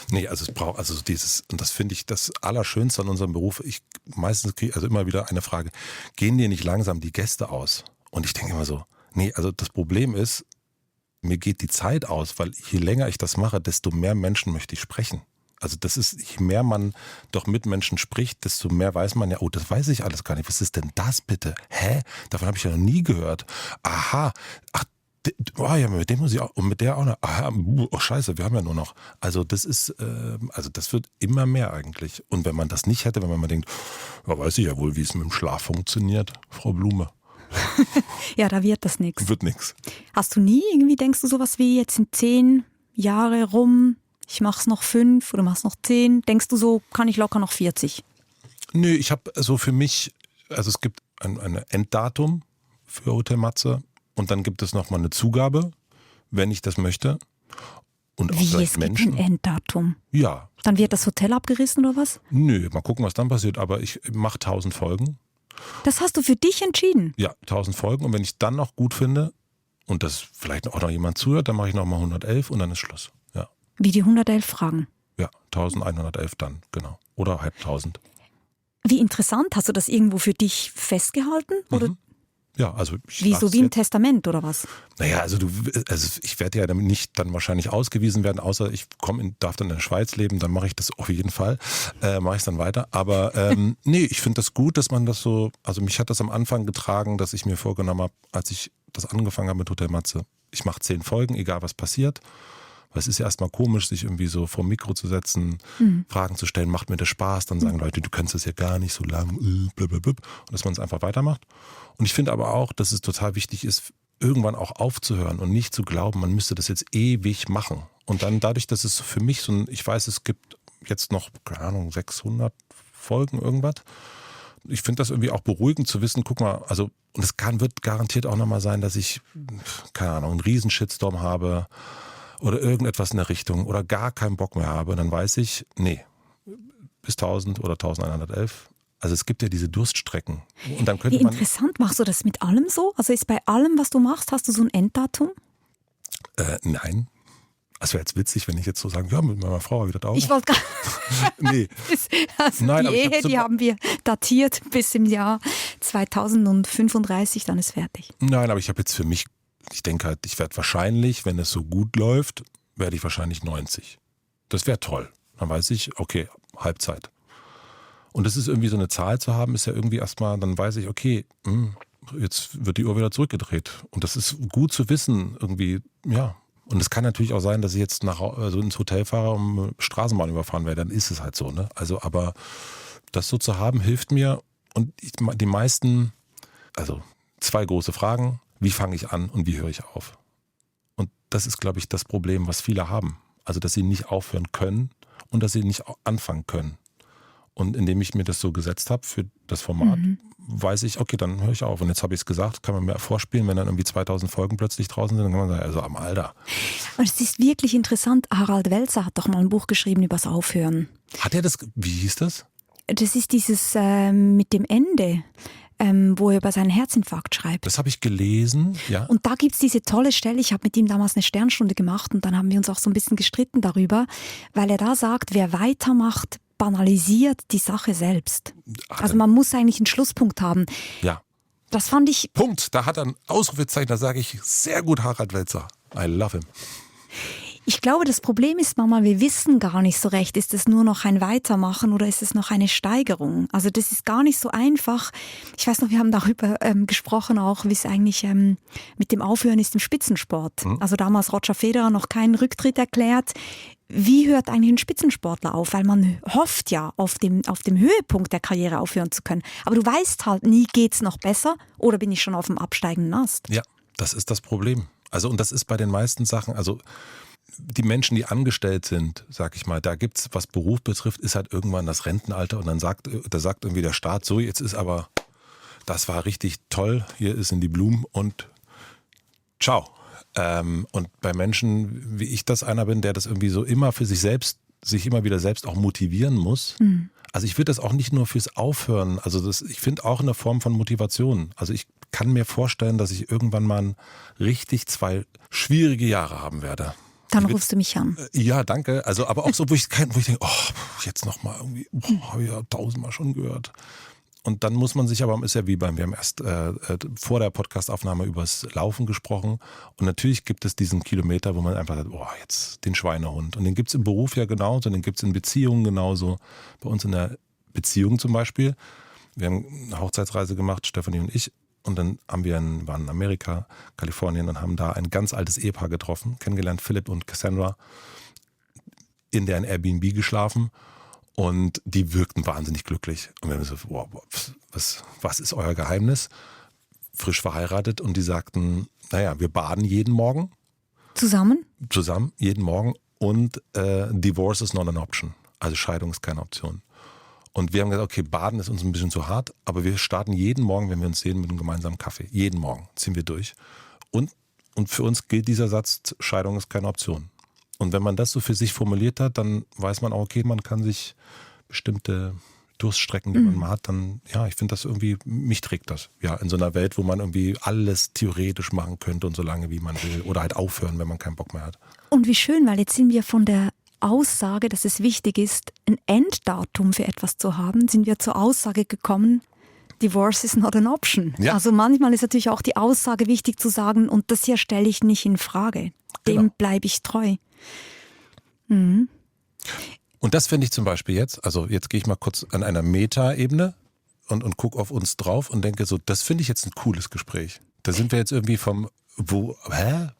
nee, also es braucht, also dieses, und das finde ich das Allerschönste an unserem Beruf, meistens kriege ich also immer wieder eine Frage, gehen dir nicht langsam die Gäste aus? Und ich denke immer so, nee, also das Problem ist, mir geht die Zeit aus, weil je länger ich das mache, desto mehr Menschen möchte ich sprechen. Also das ist, je mehr man doch mit Menschen spricht, desto mehr weiß man ja, oh, das weiß ich alles gar nicht. Was ist denn das bitte? Hä? Davon habe ich ja noch nie gehört. Aha, ach, ja, mit dem muss ich auch, und mit der auch noch. Aha, oh scheiße, wir haben ja nur noch. Also das ist, also das wird immer mehr eigentlich. Und wenn man das nicht hätte, wenn man mal denkt, ja, weiß ich ja wohl, wie es mit dem Schlaf funktioniert, Frau Blume. Ja, da wird das nichts. Wird nichts. Hast du nie irgendwie, denkst du sowas wie, jetzt sind 10 Jahre rum, ich mach's noch 5 oder mach's noch 10, denkst du so, kann ich locker noch 40? Nö, ich habe so für mich, also es gibt ein Enddatum für Hotel Matze und dann gibt es nochmal eine Zugabe, wenn ich das möchte. Und auch Wie, vielleicht es gibt Menschen. ein Enddatum? Ja. Dann wird das Hotel abgerissen oder was? Nö, mal gucken, was dann passiert. Aber ich mache 1000 Folgen. Das hast du für dich entschieden? Ja, 1000 Folgen. Und wenn ich dann noch gut finde und das vielleicht auch noch jemand zuhört, dann mache ich nochmal 111 und dann ist Schluss. Ja. Wie die 111 Fragen. Ja, 1111 dann, genau. Oder halt 1000. Wie interessant, hast du das irgendwo für dich festgehalten? Oder Ja, also ich wie lasse so wie ein jetzt- Testament oder was? Naja, also ich werde ja nicht dann wahrscheinlich ausgewiesen werden, außer ich darf dann in der Schweiz leben, dann mache ich das auf jeden Fall, mache ich es dann weiter. Aber nee, ich finde das gut, dass man das so, also mich hat das am Anfang getragen, dass ich mir vorgenommen habe, als ich das angefangen habe mit Hotel Matze, ich mache 10 Folgen, egal was passiert. Weil es ist ja erstmal komisch, sich irgendwie so vor dem Mikro zu setzen, Fragen zu stellen, macht mir das Spaß, dann sagen Leute, du kannst das ja gar nicht so lang, blablabla, und dass man es einfach weitermacht. Und ich finde aber auch, dass es total wichtig ist, irgendwann auch aufzuhören und nicht zu glauben, man müsste das jetzt ewig machen. Und dann dadurch, dass es für mich so ein, ich weiß, es gibt jetzt noch, keine Ahnung, 600 Folgen irgendwas. Ich finde das irgendwie auch beruhigend zu wissen, guck mal, also, und es wird garantiert auch nochmal sein, dass ich, keine Ahnung, einen riesen Shitstorm habe, oder irgendetwas in der Richtung oder gar keinen Bock mehr habe, dann weiß ich, nee, bis 1000 oder 1111. Also es gibt ja diese Durststrecken. Und dann Wie könnte man, interessant, machst du das mit allem so? Also ist bei allem, was du machst, hast du so ein Enddatum? nein, Es wäre jetzt witzig, wenn ich jetzt so sagen, ja, mit meiner Frau habe ich das auch. Ich wollte gerade. Nee. Also Nein, die aber ich Ehe, hab so- die haben wir datiert bis im Jahr 2035, dann ist fertig. Nein, aber ich habe jetzt für mich, ich denke halt, ich werde wahrscheinlich, wenn es so gut läuft, werde ich wahrscheinlich 90. Das wäre toll. Dann weiß ich, okay, Halbzeit. Und das ist irgendwie so eine Zahl zu haben, ist ja irgendwie erstmal, dann weiß ich, okay, jetzt wird die Uhr wieder zurückgedreht. Und das ist gut zu wissen, irgendwie, ja. Und es kann natürlich auch sein, dass ich jetzt ins Hotel fahre und Straßenbahn überfahren werde, dann ist es halt so, ne? Also, aber das so zu haben, hilft mir. Und die meisten, also 2 große Fragen, wie fange ich an und wie höre ich auf? Und das ist, glaube ich, das Problem, was viele haben. Also, dass sie nicht aufhören können und dass sie nicht anfangen können. Und indem ich mir das so gesetzt habe für das Format, weiß ich, okay, dann höre ich auf. Und jetzt habe ich es gesagt, kann man mir vorspielen, wenn dann irgendwie 2000 Folgen plötzlich draußen sind, dann kann man sagen, also am Alter. Und es ist wirklich interessant, Harald Welzer hat doch mal ein Buch geschrieben über das Aufhören. Hat er das, wie hieß das? Das ist dieses mit dem Ende, wo er über seinen Herzinfarkt schreibt. Das habe ich gelesen, ja. Und da gibt's diese tolle Stelle, ich habe mit ihm damals eine Sternstunde gemacht und dann haben wir uns auch so ein bisschen gestritten darüber, weil er da sagt, wer weitermacht, banalisiert die Sache selbst. Also man muss eigentlich einen Schlusspunkt haben. Ja. Das fand ich... Punkt, da hat er ein Ausrufezeichen, da sage ich, sehr gut Harald Welzer. I love him. Ich glaube, das Problem ist manchmal, wir wissen gar nicht so recht, ist es nur noch ein Weitermachen oder ist es noch eine Steigerung? Also das ist gar nicht so einfach. Ich weiß noch, wir haben darüber gesprochen auch, wie es eigentlich mit dem Aufhören ist im Spitzensport. Also damals Roger Federer noch keinen Rücktritt erklärt. Wie hört eigentlich ein Spitzensportler auf? Weil man hofft ja, auf dem Höhepunkt der Karriere aufhören zu können. Aber du weißt halt nie, geht's noch besser oder bin ich schon auf dem absteigenden Ast? Ja, das ist das Problem. Also und das ist bei den meisten Sachen, also die Menschen, die angestellt sind, sag ich mal, da gibt's, was Beruf betrifft, ist halt irgendwann das Rentenalter und dann sagt irgendwie der Staat, so jetzt ist aber, das war richtig toll, hier ist in die Blumen und ciao. Und bei Menschen, wie ich das einer bin, der das irgendwie so immer für sich immer wieder selbst auch motivieren muss. Also ich würde das auch nicht nur fürs Aufhören, also ich finde auch eine Form von Motivation. Also ich kann mir vorstellen, dass ich irgendwann mal richtig 2 schwierige Jahre haben werde. Dann rufst du mich an. Ja, danke. Also, aber auch so, wo ich denke, oh, jetzt nochmal irgendwie, habe ich ja 1000-mal schon gehört. Und dann muss man sich aber, ist ja wie wir haben erst vor der Podcastaufnahme übers Laufen gesprochen. Und natürlich gibt es diesen Kilometer, wo man einfach sagt, oh, jetzt den Schweinehund. Und den gibt es im Beruf ja genauso, den gibt es in Beziehungen genauso. Bei uns in der Beziehung zum Beispiel. Wir haben eine Hochzeitsreise gemacht, Stefanie und ich. Und dann waren in Amerika, Kalifornien und haben da ein ganz altes Ehepaar getroffen, kennengelernt, Philipp und Cassandra, in deren Airbnb geschlafen und die wirkten wahnsinnig glücklich. Und wir haben so, wow, was ist euer Geheimnis? Frisch verheiratet und die sagten, naja, wir baden jeden Morgen. Zusammen, Jeden Morgen und Divorce is not an option. Also Scheidung ist keine Option. Und wir haben gesagt, okay, baden ist uns ein bisschen zu hart, aber wir starten jeden Morgen, wenn wir uns sehen, mit einem gemeinsamen Kaffee. Jeden Morgen ziehen wir durch. Und für uns gilt dieser Satz, Scheidung ist keine Option. Und wenn man das so für sich formuliert hat, dann weiß man auch, okay, man kann sich bestimmte Durststrecken, die man mal hat, dann, ja, ich finde das irgendwie, mich trägt das. Ja, in so einer Welt, wo man irgendwie alles theoretisch machen könnte und so lange, wie man will. Oder halt aufhören, wenn man keinen Bock mehr hat. Und wie schön, weil jetzt sind wir von der Aussage, dass es wichtig ist, ein Enddatum für etwas zu haben, sind wir zur Aussage gekommen, Divorce is not an option. Ja. Also manchmal ist natürlich auch die Aussage wichtig zu sagen, und das hier stelle ich nicht in Frage. Dem bleibe ich treu. Mhm. Und das finde ich zum Beispiel jetzt, also jetzt gehe ich mal kurz an einer Meta-Ebene und gucke auf uns drauf und denke so, das finde ich jetzt ein cooles Gespräch. Da sind wir jetzt irgendwie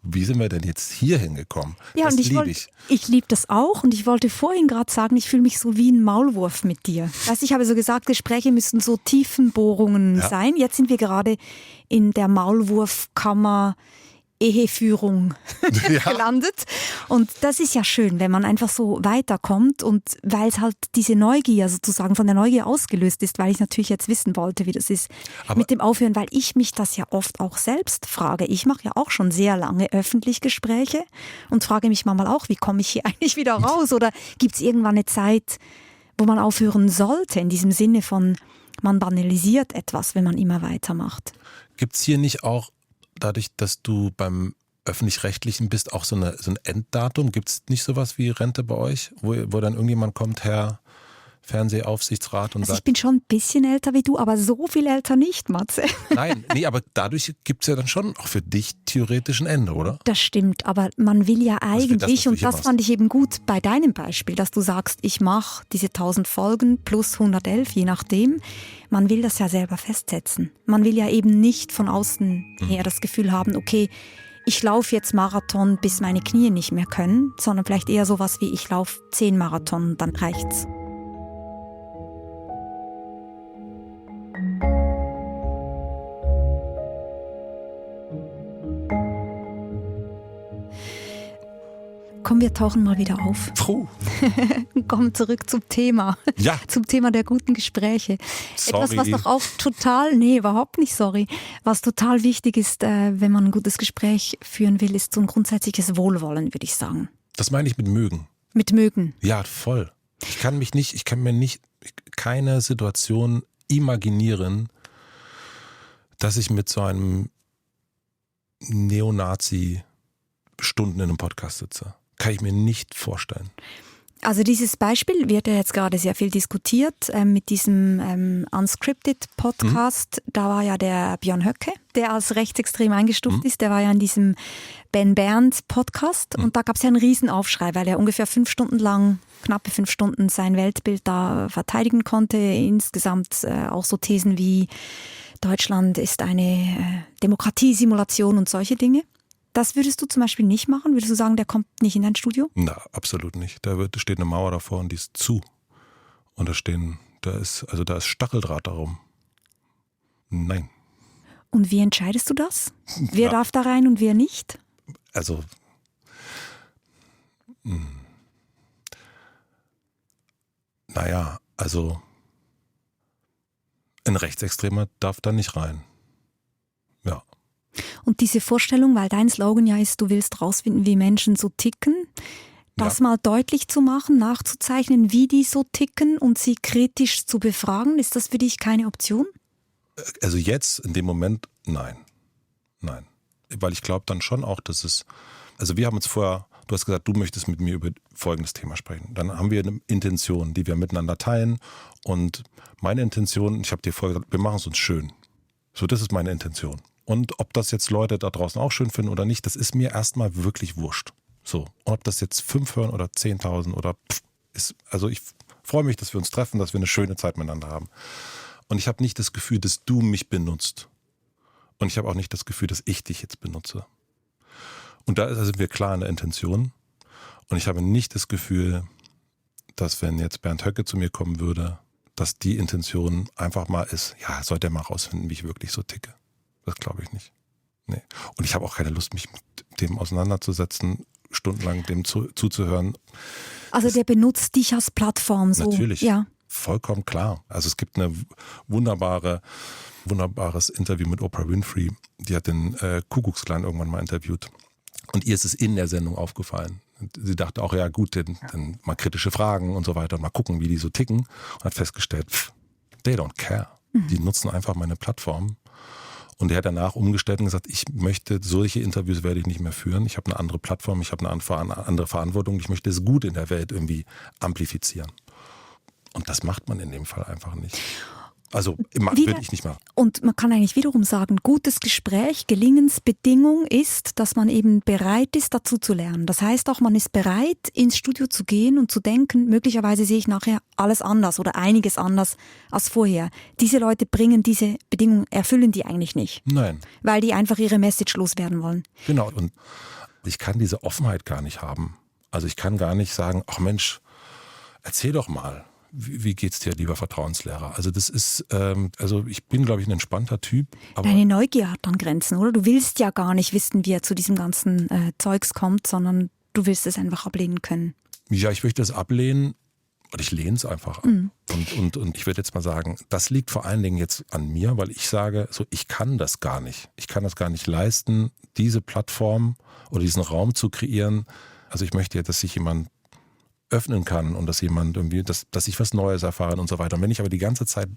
wie sind wir denn jetzt hier hingekommen? Ja, das liebe ich. Ich liebe das auch und ich wollte vorhin gerade sagen, ich fühle mich so wie ein Maulwurf mit dir. Weißt, ich habe so gesagt, Gespräche müssten so Tiefenbohrungen sein. Jetzt sind wir gerade in der Maulwurfkammer Eheführung gelandet. Und das ist ja schön, wenn man einfach so weiterkommt und weil es halt diese Neugier sozusagen von der Neugier ausgelöst ist, weil ich natürlich jetzt wissen wollte, wie das ist mit dem Aufhören, weil ich mich das ja oft auch selbst frage. Ich mache ja auch schon sehr lange öffentlich Gespräche und frage mich manchmal auch, wie komme ich hier eigentlich wieder raus? Oder gibt es irgendwann eine Zeit, wo man aufhören sollte, in diesem Sinne von, man banalisiert etwas, wenn man immer weitermacht? Gibt es hier nicht auch dadurch, dass du beim Öffentlich-Rechtlichen bist, auch so ein Enddatum? Gibt es nicht sowas wie Rente bei euch, wo dann irgendjemand kommt, Herr Fernsehaufsichtsrat und Also ich sagt... bin schon ein bisschen älter wie du, aber so viel älter nicht, Matze. Nein, aber dadurch gibt es ja dann schon auch für dich theoretisch ein Ende, oder? Das stimmt, aber man will ja eigentlich, was du und hier das machst. fand ich eben gut bei deinem Beispiel, dass du sagst, ich mache diese 1000 Folgen plus 111, je nachdem. Man will das ja selber festsetzen. Man will ja eben nicht von außen her das Gefühl haben, okay, ich laufe jetzt Marathon, bis meine Knie nicht mehr können, sondern vielleicht eher sowas wie, ich laufe 10 Marathon, dann reicht's. Komm, wir tauchen mal wieder auf. Puh. Kommen zurück zum Thema. Ja. Zum Thema der guten Gespräche. Sorry. Etwas, was doch auch total, nee, überhaupt nicht sorry, was total wichtig ist, wenn man ein gutes Gespräch führen will, ist so ein grundsätzliches Wohlwollen, würde ich sagen. Das meine ich mit mögen. Mit mögen. Ja, voll. Ich kann mir nicht keine Situation imaginieren, dass ich mit so einem Neonazi Stunden in einem Podcast sitze. Kann ich mir nicht vorstellen. Also dieses Beispiel wird ja jetzt gerade sehr viel diskutiert mit diesem Unscripted Podcast. Da war ja der Björn Höcke, der als rechtsextrem eingestuft ist, der war ja in diesem Ben Bernd Podcast und da gab es ja einen Riesenaufschrei, weil er ungefähr 5 Stunden lang, knappe 5 Stunden sein Weltbild da verteidigen konnte. Insgesamt auch so Thesen wie Deutschland ist eine Demokratiesimulation und solche Dinge. Das würdest du zum Beispiel nicht machen? Würdest du sagen, der kommt nicht in dein Studio? Na, absolut nicht. Da steht eine Mauer davor und die ist zu. Und da ist Stacheldraht darum. Nein. Und wie entscheidest du das? Wer darf da rein und wer nicht? Also, ein Rechtsextremer darf da nicht rein. Ja. Und diese Vorstellung, weil dein Slogan ja ist, du willst rausfinden, wie Menschen so ticken, das mal deutlich zu machen, nachzuzeichnen, wie die so ticken und sie kritisch zu befragen, ist das für dich keine Option? Also jetzt, in dem Moment, nein. Nein. Weil ich glaube dann schon auch, dass wir haben uns vorher, du hast gesagt, du möchtest mit mir über folgendes Thema sprechen. Dann haben wir eine Intention, die wir miteinander teilen und meine Intention, ich habe dir vorher gesagt, wir machen es uns schön. So, das ist meine Intention. Und ob das jetzt Leute da draußen auch schön finden oder nicht, das ist mir erstmal wirklich wurscht. So. Und ob das jetzt 5 hören oder 10.000 oder also ich freue mich, dass wir uns treffen, dass wir eine schöne Zeit miteinander haben. Und ich habe nicht das Gefühl, dass du mich benutzt. Und ich habe auch nicht das Gefühl, dass ich dich jetzt benutze. Und da sind wir klar in der Intention. Und ich habe nicht das Gefühl, dass wenn jetzt Bernd Höcke zu mir kommen würde, dass die Intention einfach mal ist, ja, soll der mal rausfinden, wie ich wirklich so ticke. Das glaube ich nicht. Nee. Und ich habe auch keine Lust, mich mit dem auseinanderzusetzen, stundenlang dem zuzuhören. Also der benutzt dich als Plattform so. Natürlich, ja. Vollkommen klar. Also es gibt ein wunderbares Interview mit Oprah Winfrey. Die hat den Ku Klux Klan irgendwann mal interviewt. Und ihr ist es in der Sendung aufgefallen. Und sie dachte auch, ja gut, dann mal kritische Fragen und so weiter und mal gucken, wie die so ticken. Und hat festgestellt, they don't care. Die nutzen einfach meine Plattform. Und er hat danach umgestellt und gesagt, ich möchte, solche Interviews werde ich nicht mehr führen. Ich habe eine andere Plattform, ich habe eine andere Verantwortung. Ich möchte es gut in der Welt irgendwie amplifizieren. Und das macht man in dem Fall einfach nicht. Also will ich nicht machen. Und man kann eigentlich wiederum sagen, gutes Gespräch, Gelingensbedingung ist, dass man eben bereit ist, dazu zu lernen. Das heißt auch, man ist bereit, ins Studio zu gehen und zu denken, möglicherweise sehe ich nachher alles anders oder einiges anders als vorher. Diese Leute bringen diese Bedingungen, erfüllen die eigentlich nicht. Nein. Weil die einfach ihre Message loswerden wollen. Genau. Und ich kann diese Offenheit gar nicht haben. Also ich kann gar nicht sagen, ach Mensch, erzähl doch mal. Wie geht's dir, lieber Vertrauenslehrer? Also das ist, ich bin, glaube ich, ein entspannter Typ. Aber deine Neugier hat dann Grenzen, oder? Du willst ja gar nicht wissen, wie er zu diesem ganzen Zeugs kommt, sondern du willst es einfach ablehnen können. Ja, ich möchte es ablehnen und ich lehne es einfach ab. Und ich würde jetzt mal sagen, das liegt vor allen Dingen jetzt an mir, weil ich sage, so ich kann das gar nicht. Ich kann das gar nicht leisten, diese Plattform oder diesen Raum zu kreieren. Also ich möchte ja, dass sich jemand öffnen kann und dass jemand irgendwie, dass ich was Neues erfahre und so weiter. Und wenn ich aber die ganze Zeit,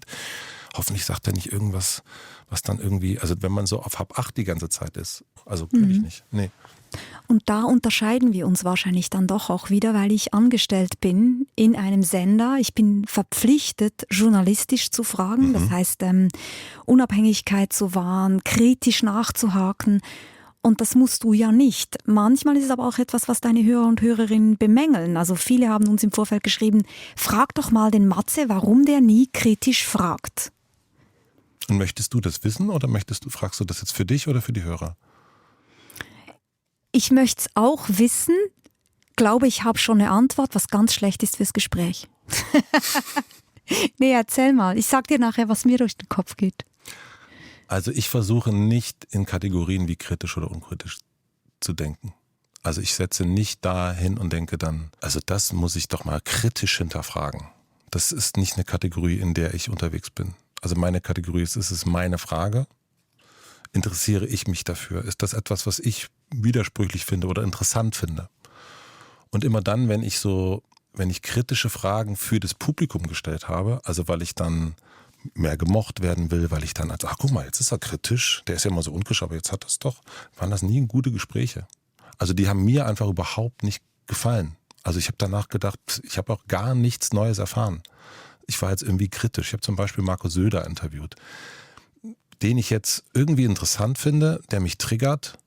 hoffentlich sagt er nicht irgendwas, was dann irgendwie, also wenn man so auf Hab 8 die ganze Zeit ist, also könnte ich nicht, nee. Und da unterscheiden wir uns wahrscheinlich dann doch auch wieder, weil ich angestellt bin in einem Sender. Ich bin verpflichtet, journalistisch zu fragen, das heißt Unabhängigkeit zu wahren, kritisch nachzuhaken. Und das musst du ja nicht. Manchmal ist es aber auch etwas, was deine Hörer und Hörerinnen bemängeln. Also viele haben uns im Vorfeld geschrieben, frag doch mal den Matze, warum der nie kritisch fragt. Und möchtest du das wissen oder fragst du das jetzt für dich oder für die Hörer? Ich möchte es auch wissen, glaube ich habe schon eine Antwort, was ganz schlecht ist fürs Gespräch. Nee, erzähl mal. Ich sag dir nachher, was mir durch den Kopf geht. Also ich versuche nicht in Kategorien wie kritisch oder unkritisch zu denken. Also ich setze nicht da hin und denke dann, also das muss ich doch mal kritisch hinterfragen. Das ist nicht eine Kategorie, in der ich unterwegs bin. Also meine Kategorie ist, es ist meine Frage. Interessiere ich mich dafür? Ist das etwas, was ich widersprüchlich finde oder interessant finde? Und immer dann, wenn ich kritische Fragen für das Publikum gestellt habe, also weil ich dann mehr gemocht werden will, weil ich dann ach guck mal, jetzt ist er kritisch, der ist ja immer so unkritisch, aber jetzt hat das doch, waren das nie gute Gespräche. Also die haben mir einfach überhaupt nicht gefallen. Also ich habe danach gedacht, ich habe auch gar nichts Neues erfahren. Ich war jetzt irgendwie kritisch. Ich habe zum Beispiel Markus Söder interviewt, den ich jetzt irgendwie interessant finde, der mich triggert.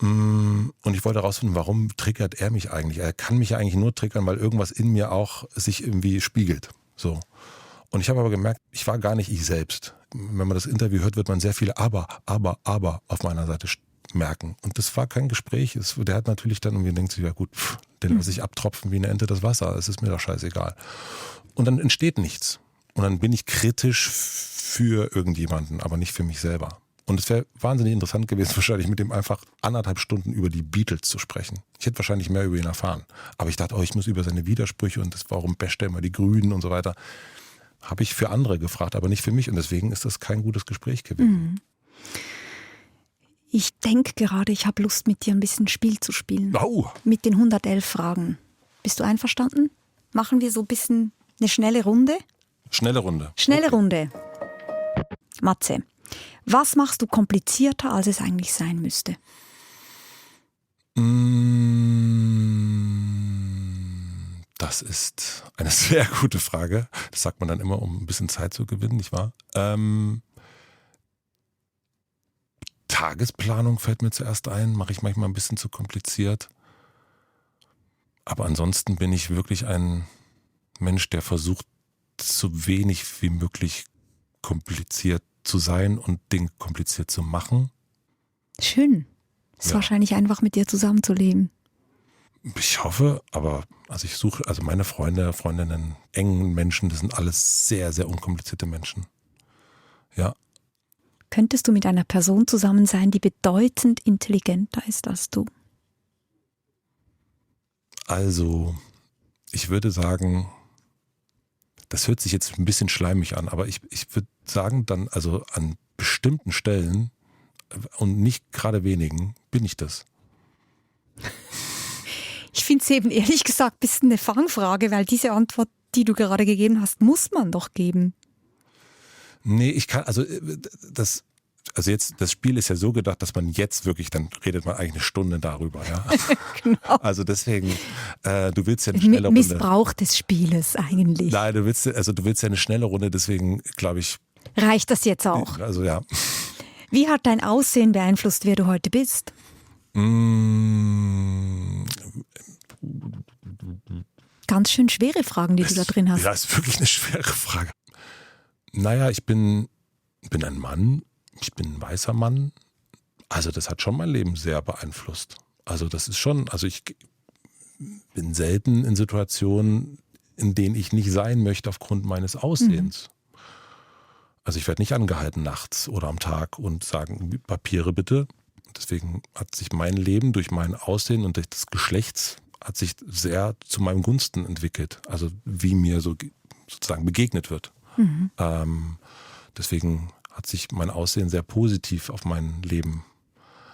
Und ich wollte herausfinden, warum triggert er mich eigentlich? Er kann mich ja eigentlich nur triggern, weil irgendwas in mir auch sich irgendwie spiegelt. So. Und ich habe aber gemerkt, ich war gar nicht ich selbst. Wenn man das Interview hört, wird man sehr viele aber auf meiner Seite merken. Und das war kein Gespräch. Der hat natürlich dann irgendwie denkt sich, ja gut, den lasse ich abtropfen wie eine Ente das Wasser. Es ist mir doch scheißegal. Und dann entsteht nichts. Und dann bin ich kritisch für irgendjemanden, aber nicht für mich selber. Und es wäre wahnsinnig interessant gewesen, wahrscheinlich mit dem einfach 1,5 Stunden über die Beatles zu sprechen. Ich hätte wahrscheinlich mehr über ihn erfahren. Aber ich dachte, ich muss über seine Widersprüche und warum basht er immer die Grünen und so weiter, habe ich für andere gefragt, aber nicht für mich. Und deswegen ist das kein gutes Gespräch gewesen. Ich denke gerade, ich habe Lust, mit dir ein bisschen Spiel zu spielen. Oh. Mit den 111 Fragen. Bist du einverstanden? Machen wir so ein bisschen eine schnelle Runde? Schnelle Runde. Schnelle Runde. Matze, was machst du komplizierter, als es eigentlich sein müsste? Das ist eine sehr gute Frage. Das sagt man dann immer, um ein bisschen Zeit zu gewinnen, nicht wahr? Tagesplanung fällt mir zuerst ein, mache ich manchmal ein bisschen zu kompliziert. Aber ansonsten bin ich wirklich ein Mensch, der versucht, so wenig wie möglich kompliziert zu sein und Dinge kompliziert zu machen. Schön. Ist wahrscheinlich einfach, mit dir zusammenzuleben. Ich hoffe, aber ich suche, meine Freundinnen, engen Menschen, das sind alles sehr, sehr unkomplizierte Menschen. Ja. Könntest du mit einer Person zusammen sein, die bedeutend intelligenter ist als du? Also, ich würde sagen, das hört sich jetzt ein bisschen schleimig an, aber ich würde sagen, dann, also an bestimmten Stellen und nicht gerade wenigen, bin ich das. Ich finde es eben ehrlich gesagt ein bisschen eine Fangfrage, weil diese Antwort, die du gerade gegeben hast, muss man doch geben. Nee, ich kann, das Spiel ist ja so gedacht, dass man jetzt wirklich, dann redet man eigentlich eine Stunde darüber, ja. Genau. Also deswegen, du willst ja eine schnelle Runde. Missbrauch des Spieles eigentlich. Nein, du willst ja eine schnelle Runde, deswegen glaube ich. Reicht das jetzt auch? Also ja. Wie hat dein Aussehen beeinflusst, wer du heute bist? Ganz schön schwere Fragen, die du da drin hast. Ja, ist wirklich eine schwere Frage. Naja, ich bin ein Mann. Ich bin ein weißer Mann. Also das hat schon mein Leben sehr beeinflusst. Also das ist schon, ich bin selten in Situationen, in denen ich nicht sein möchte aufgrund meines Aussehens. Also ich werde nicht angehalten nachts oder am Tag und sagen, Papiere bitte. Deswegen hat sich mein Leben durch mein Aussehen und durch das Geschlechts hat sich sehr zu meinem Gunsten entwickelt. Also wie mir so sozusagen begegnet wird. Deswegen hat sich mein Aussehen sehr positiv auf mein Leben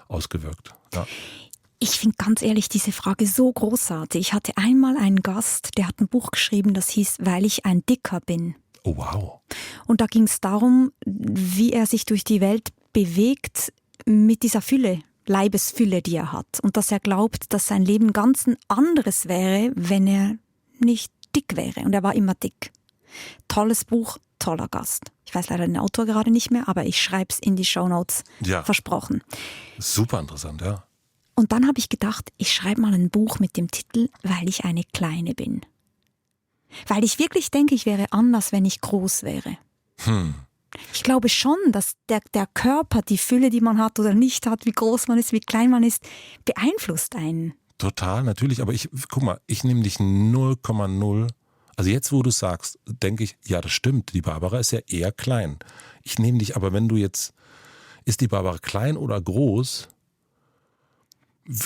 ausgewirkt. Ja. Ich finde ganz ehrlich diese Frage so großartig. Ich hatte einmal einen Gast, der hat ein Buch geschrieben, das hieß Weil ich ein Dicker bin. Oh wow. Und da ging es darum, wie er sich durch die Welt bewegt mit dieser Fülle, Leibesfülle, die er hat. Und dass er glaubt, dass sein Leben ganz ein anderes wäre, wenn er nicht dick wäre. Und er war immer dick. Tolles Buch, toller Gast. Ich weiß leider den Autor gerade nicht mehr, aber ich schreibe es in die Shownotes. Ja. Versprochen. Super interessant, ja. Und dann habe ich gedacht, ich schreibe mal ein Buch mit dem Titel Weil ich eine Kleine bin. Weil ich wirklich denke, ich wäre anders, wenn ich groß wäre. Ich glaube schon, dass der Körper, die Fülle, die man hat oder nicht hat, wie groß man ist, wie klein man ist, beeinflusst einen. Total, natürlich. Aber guck mal, ich nehme dich 0,0. Also jetzt, wo du sagst, denke ich, ja, das stimmt. Die Barbara ist ja eher klein. Ich nehme dich, aber wenn du jetzt, ist die Barbara klein oder groß,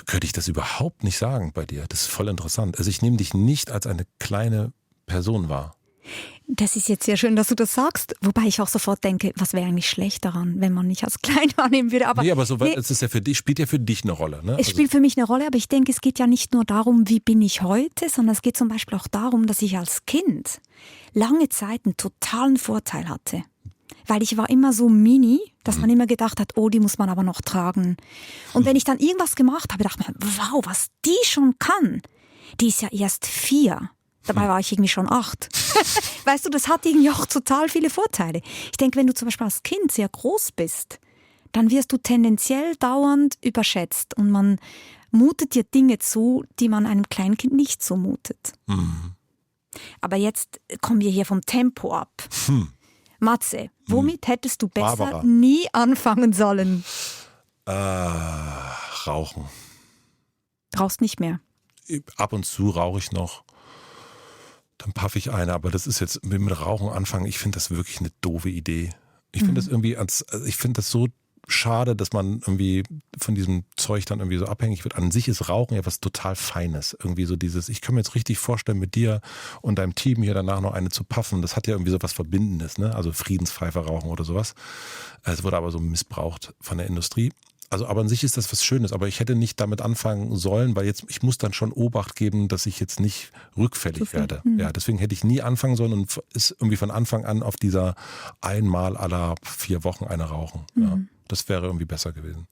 könnte ich das überhaupt nicht sagen bei dir. Das ist voll interessant. Also ich nehme dich nicht als eine kleine Person wahr. Das ist jetzt sehr schön, dass du das sagst, wobei ich auch sofort denke, was wäre eigentlich schlecht daran, wenn man mich als klein wahrnehmen würde. Aber, nee, aber so, es ist ja für dich, spielt ja für dich eine Rolle. Ne? Es spielt für mich eine Rolle, aber ich denke, es geht ja nicht nur darum, wie bin ich heute, sondern es geht zum Beispiel auch darum, dass ich als Kind lange Zeit einen totalen Vorteil hatte. Weil ich war immer so mini, dass man immer gedacht hat, oh, die muss man aber noch tragen. Und wenn ich dann irgendwas gemacht habe, dachte man, wow, was die schon kann. Die ist ja erst 4. Dabei war ich irgendwie schon 8. Weißt du, das hat irgendwie auch total viele Vorteile. Ich denke, wenn du zum Beispiel als Kind sehr groß bist, dann wirst du tendenziell dauernd überschätzt. Und man mutet dir Dinge zu, die man einem Kleinkind nicht zumutet. Aber jetzt kommen wir hier vom Tempo ab. Matze, womit hättest du besser Barbara. nie anfangen sollen? Rauchen. Rauchst nicht mehr. Ab und zu rauche ich noch. Dann paffe ich eine, aber das ist jetzt mit Rauchen anfangen. Ich finde das wirklich eine doofe Idee. Ich finde das irgendwie, ich finde das so schade, dass man irgendwie von diesem Zeug dann irgendwie so abhängig wird. An sich ist Rauchen ja was total Feines. Irgendwie so dieses, ich kann mir jetzt richtig vorstellen, mit dir und deinem Team hier danach noch eine zu puffen. Das hat ja irgendwie so was Verbindendes, ne? Also Friedenspfeife rauchen oder sowas. Es wurde aber so missbraucht von der Industrie. Also, aber an sich ist das was Schönes, aber ich hätte nicht damit anfangen sollen, weil jetzt, ich muss dann schon Obacht geben, dass ich jetzt nicht rückfällig werde. Ja, deswegen hätte ich nie anfangen sollen und ist irgendwie von Anfang an auf dieser einmal aller 4 Wochen eine rauchen. Ja, das wäre irgendwie besser gewesen.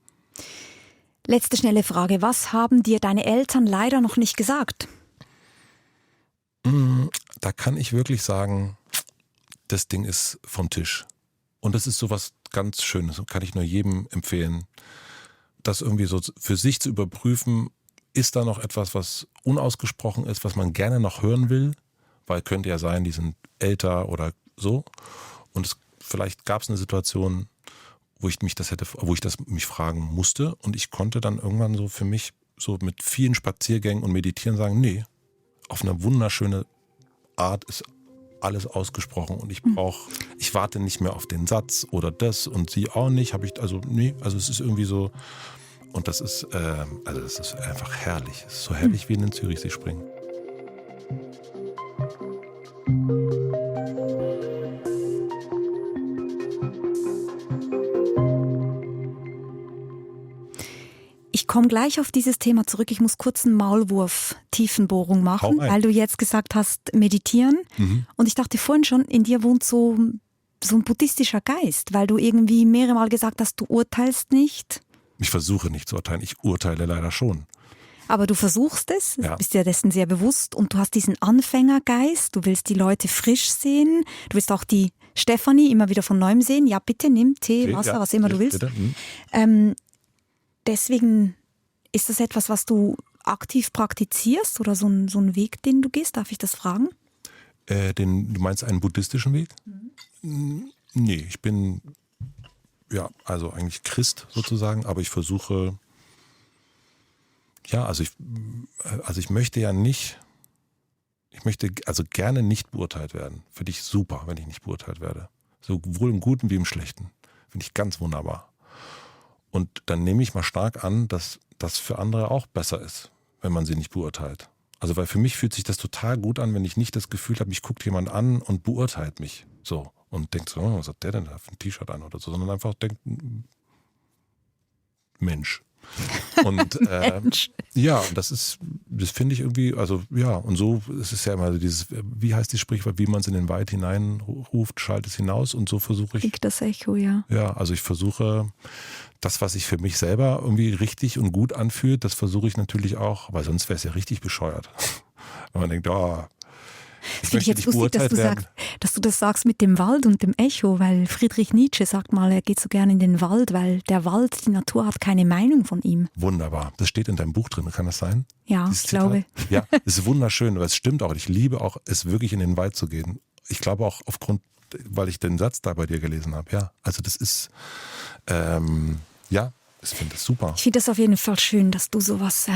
Letzte schnelle Frage. Was haben dir deine Eltern leider noch nicht gesagt? Da kann ich wirklich sagen, das Ding ist vom Tisch. Und das ist sowas ganz Schönes, kann ich nur jedem empfehlen, das irgendwie so für sich zu überprüfen, ist da noch etwas, was unausgesprochen ist, was man gerne noch hören will, weil könnte ja sein, die sind älter oder so. Und vielleicht gab es eine Situation, wo ich mich fragen musste und ich konnte dann irgendwann so für mich so mit vielen Spaziergängen und Meditieren sagen, nee, auf eine wunderschöne Art ist alles ausgesprochen und ich warte nicht mehr auf den Satz oder das und sie auch nicht, also es ist irgendwie so und das ist einfach herrlich. Es ist so herrlich wie in den Zürichsee springen. Ich komme gleich auf dieses Thema zurück. Ich muss kurz einen Maulwurf-Tiefenbohrung machen, weil du jetzt gesagt hast, meditieren. Und ich dachte vorhin schon, in dir wohnt so ein buddhistischer Geist, weil du irgendwie mehrere Mal gesagt hast, du urteilst nicht. Ich versuche nicht zu urteilen, ich urteile leider schon. Aber du versuchst es, ja. Bist dir dessen sehr bewusst und du hast diesen Anfängergeist, du willst die Leute frisch sehen, du willst auch die Stefanie immer wieder von Neuem sehen. Ja, bitte nimm Tee, Wasser, was immer du willst. Deswegen ist das etwas, was du aktiv praktizierst oder so ein Weg, den du gehst? Darf ich das fragen? Du meinst einen buddhistischen Weg? Nee, ich bin also eigentlich Christ sozusagen, aber ich versuche, ich möchte also gerne nicht beurteilt werden. Finde ich super, wenn ich nicht beurteilt werde. Sowohl im Guten wie im Schlechten. Finde ich ganz wunderbar. Und dann nehme ich mal stark an, dass das für andere auch besser ist, wenn man sie nicht beurteilt. Also weil für mich fühlt sich das total gut an, wenn ich nicht das Gefühl habe, mich guckt jemand an und beurteilt mich so und denkt so, was hat der denn da für ein T-Shirt an oder so, sondern einfach denkt, Mensch. Und ja, das finde ich irgendwie, also ja, und so ist es ja immer dieses, wie heißt das Sprichwort, wie man es in den Wald hineinruft, schallt es hinaus, und so versuche ich. Das Echo, ja. Ja, also ich versuche, das, was sich für mich selber irgendwie richtig und gut anfühlt, das versuche ich natürlich auch, weil sonst wäre es ja richtig bescheuert. Wenn man denkt, das finde ich jetzt lustig, dass du das sagst mit dem Wald und dem Echo, weil Friedrich Nietzsche sagt mal, er geht so gerne in den Wald, weil der Wald, die Natur hat keine Meinung von ihm. Wunderbar. Das steht in deinem Buch drin, kann das sein? Ja, ich glaube. Ja, es ist wunderschön, aber es stimmt auch. Ich liebe auch, es wirklich in den Wald zu gehen. Ich glaube auch weil ich den Satz da bei dir gelesen habe. Ja, also das ist, ich finde das super. Ich finde das auf jeden Fall schön, dass du sowas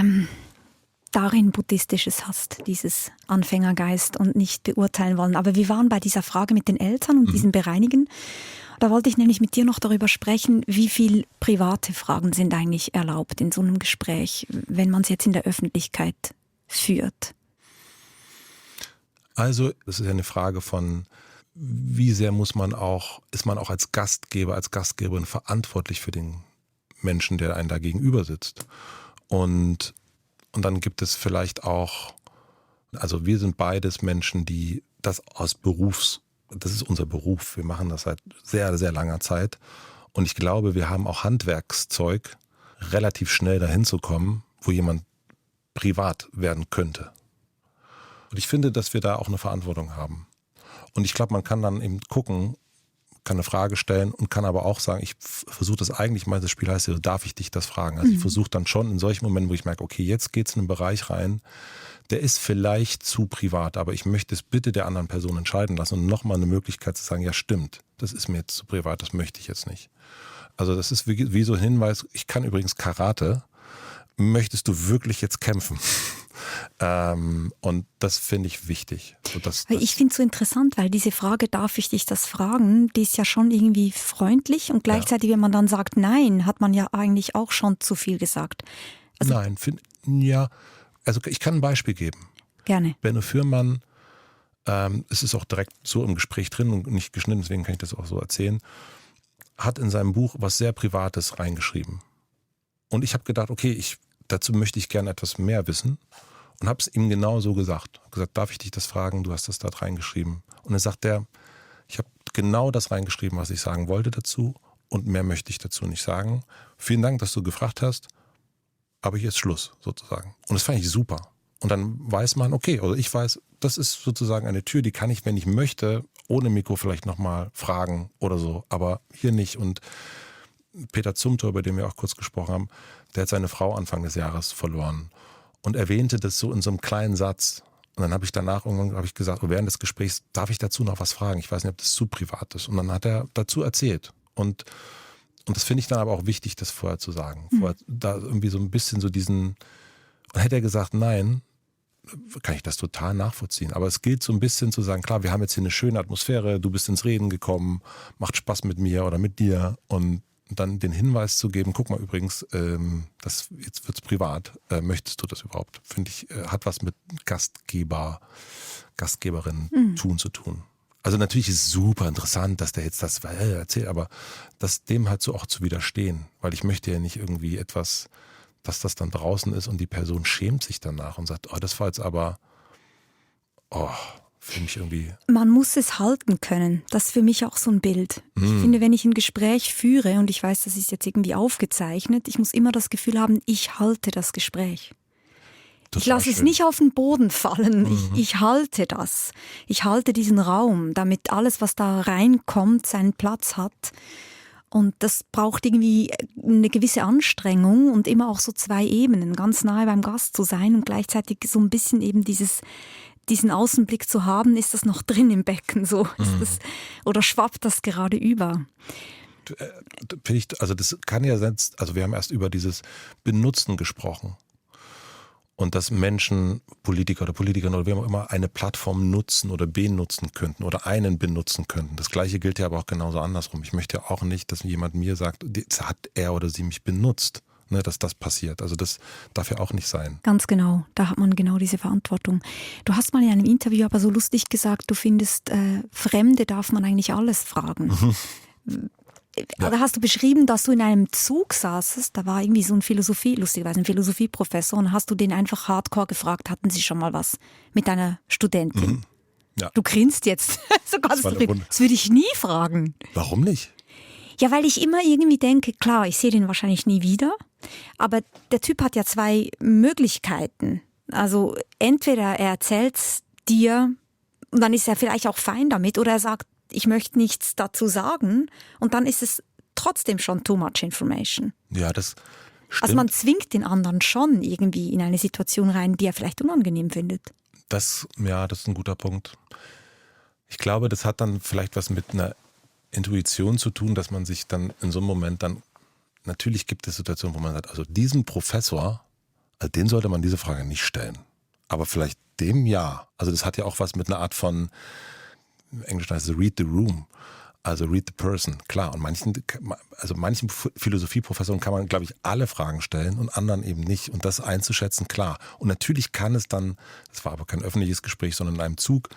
darin Buddhistisches hast, dieses Anfängergeist und nicht beurteilen wollen. Aber wir waren bei dieser Frage mit den Eltern und diesem Bereinigen. Da wollte ich nämlich mit dir noch darüber sprechen, wie viel private Fragen sind eigentlich erlaubt in so einem Gespräch, wenn man es jetzt in der Öffentlichkeit führt. Also, das ist ja eine Frage von, wie sehr ist man auch als Gastgeber, als Gastgeberin verantwortlich für den Menschen, der einen da gegenüber sitzt. Und dann gibt es vielleicht auch, also wir sind beides Menschen, die das das ist unser Beruf. Wir machen das seit sehr, sehr langer Zeit. Und ich glaube, wir haben auch Handwerkszeug, relativ schnell dahin zu kommen, wo jemand privat werden könnte. Und ich finde, dass wir da auch eine Verantwortung haben. Und ich glaube, man kann dann eben gucken, kann eine Frage stellen und kann aber auch sagen, ich versuche das eigentlich, das Spiel heißt ja, darf ich dich das fragen? Also ich versuche dann schon in solchen Momenten, wo ich merke, okay, jetzt geht es in einen Bereich rein, der ist vielleicht zu privat, aber ich möchte es bitte der anderen Person entscheiden lassen und nochmal eine Möglichkeit zu sagen, ja stimmt, das ist mir jetzt zu privat, das möchte ich jetzt nicht. Also das ist wie so ein Hinweis, ich kann übrigens Karate, möchtest du wirklich jetzt kämpfen? Und das finde ich wichtig. Ich finde es so interessant, weil diese Frage, darf ich dich das fragen, die ist ja schon irgendwie freundlich und gleichzeitig, wenn man dann sagt nein, hat man ja eigentlich auch schon zu viel gesagt. Also, nein, also ich kann ein Beispiel geben. Gerne. Benno Fürmann, es ist auch direkt so im Gespräch drin und nicht geschnitten, deswegen kann ich das auch so erzählen, hat in seinem Buch was sehr Privates reingeschrieben. Und ich habe gedacht, okay, dazu möchte ich gerne etwas mehr wissen. Und habe es ihm genau so gesagt. Darf ich dich das fragen? Du hast das da reingeschrieben. Und dann sagt er, ich habe genau das reingeschrieben, was ich sagen wollte dazu. Und mehr möchte ich dazu nicht sagen. Vielen Dank, dass du gefragt hast. Aber hier ist Schluss, sozusagen. Und das fand ich super. Und dann weiß man, okay, oder ich weiß, das ist sozusagen eine Tür, die kann ich, wenn ich möchte, ohne Mikro vielleicht nochmal fragen oder so. Aber hier nicht. Und Peter Zumthor, über den wir auch kurz gesprochen haben, der hat seine Frau Anfang des Jahres verloren. Und erwähnte das so in so einem kleinen Satz. Und dann habe ich danach irgendwann gesagt, während des Gesprächs, darf ich dazu noch was fragen? Ich weiß nicht, ob das zu privat ist. Und dann hat er dazu erzählt. Und das finde ich dann aber auch wichtig, das vorher zu sagen. Vorher da irgendwie so ein bisschen so und hätte er gesagt, nein, kann ich das total nachvollziehen. Aber es gilt so ein bisschen zu sagen, klar, wir haben jetzt hier eine schöne Atmosphäre, du bist ins Reden gekommen, macht Spaß mit mir oder mit dir. Und dann den Hinweis zu geben, guck mal übrigens, jetzt wird's privat, möchtest du das überhaupt? Finde ich, hat was mit Gastgeberin zu tun. Also natürlich ist es super interessant, dass der jetzt das erzählt, aber dem halt so auch zu widerstehen, weil ich möchte ja nicht irgendwie etwas, dass das dann draußen ist und die Person schämt sich danach und sagt, das war jetzt aber, für mich irgendwie. Man muss es halten können. Das ist für mich auch so ein Bild. Ich finde, wenn ich ein Gespräch führe und ich weiß, das ist jetzt irgendwie aufgezeichnet, ich muss immer das Gefühl haben, ich halte das Gespräch. Ich lasse es nicht auf den Boden fallen. Ich halte das. Ich halte diesen Raum, damit alles, was da reinkommt, seinen Platz hat. Und das braucht irgendwie eine gewisse Anstrengung und immer auch so zwei Ebenen, ganz nahe beim Gast zu sein und gleichzeitig so ein bisschen eben diesen Außenblick zu haben, ist das noch drin im Becken so? Ist oder schwappt das gerade über? Also das kann ja selbst, also wir haben erst über dieses Benutzen gesprochen und dass Menschen, Politiker oder Politikerinnen oder wer auch immer, eine Plattform nutzen oder benutzen könnten oder einen benutzen könnten. Das Gleiche gilt ja aber auch genauso andersrum. Ich möchte ja auch nicht, dass jemand mir sagt, jetzt hat er oder sie mich benutzt. Dass das passiert. Also das darf ja auch nicht sein. Ganz genau, da hat man genau diese Verantwortung. Du hast mal in einem Interview aber so lustig gesagt, du findest, Fremde darf man eigentlich alles fragen. Aber hast du beschrieben, dass du in einem Zug saßest, da war irgendwie so lustigerweise ein Philosophieprofessor, und hast du den einfach hardcore gefragt, hatten sie schon mal was mit deiner Studentin? Mhm. Ja. Du grinst jetzt. So ganz zufrieden. Das würde ich nie fragen. Warum nicht? Ja, weil ich immer irgendwie denke, klar, ich sehe den wahrscheinlich nie wieder, aber der Typ hat ja 2 Möglichkeiten. Also entweder er erzählt es dir und dann ist er vielleicht auch fein damit, oder er sagt, ich möchte nichts dazu sagen, und dann ist es trotzdem schon too much information. Ja, das stimmt. Also man zwingt den anderen schon irgendwie in eine Situation rein, die er vielleicht unangenehm findet. Das ist ein guter Punkt. Ich glaube, das hat dann vielleicht was mit einer Intuition zu tun, dass man sich dann in so einem Moment dann, natürlich gibt es Situationen, wo man sagt, also diesem Professor, also den sollte man diese Frage nicht stellen. Aber vielleicht dem ja. Also das hat ja auch was mit einer Art von, im Englischen heißt es read the room, also read the person, klar. Und manchen Philosophieprofessoren kann man, glaube ich, alle Fragen stellen und anderen eben nicht. Und das einzuschätzen, klar. Und natürlich kann es dann, das war aber kein öffentliches Gespräch, sondern in einem Zug,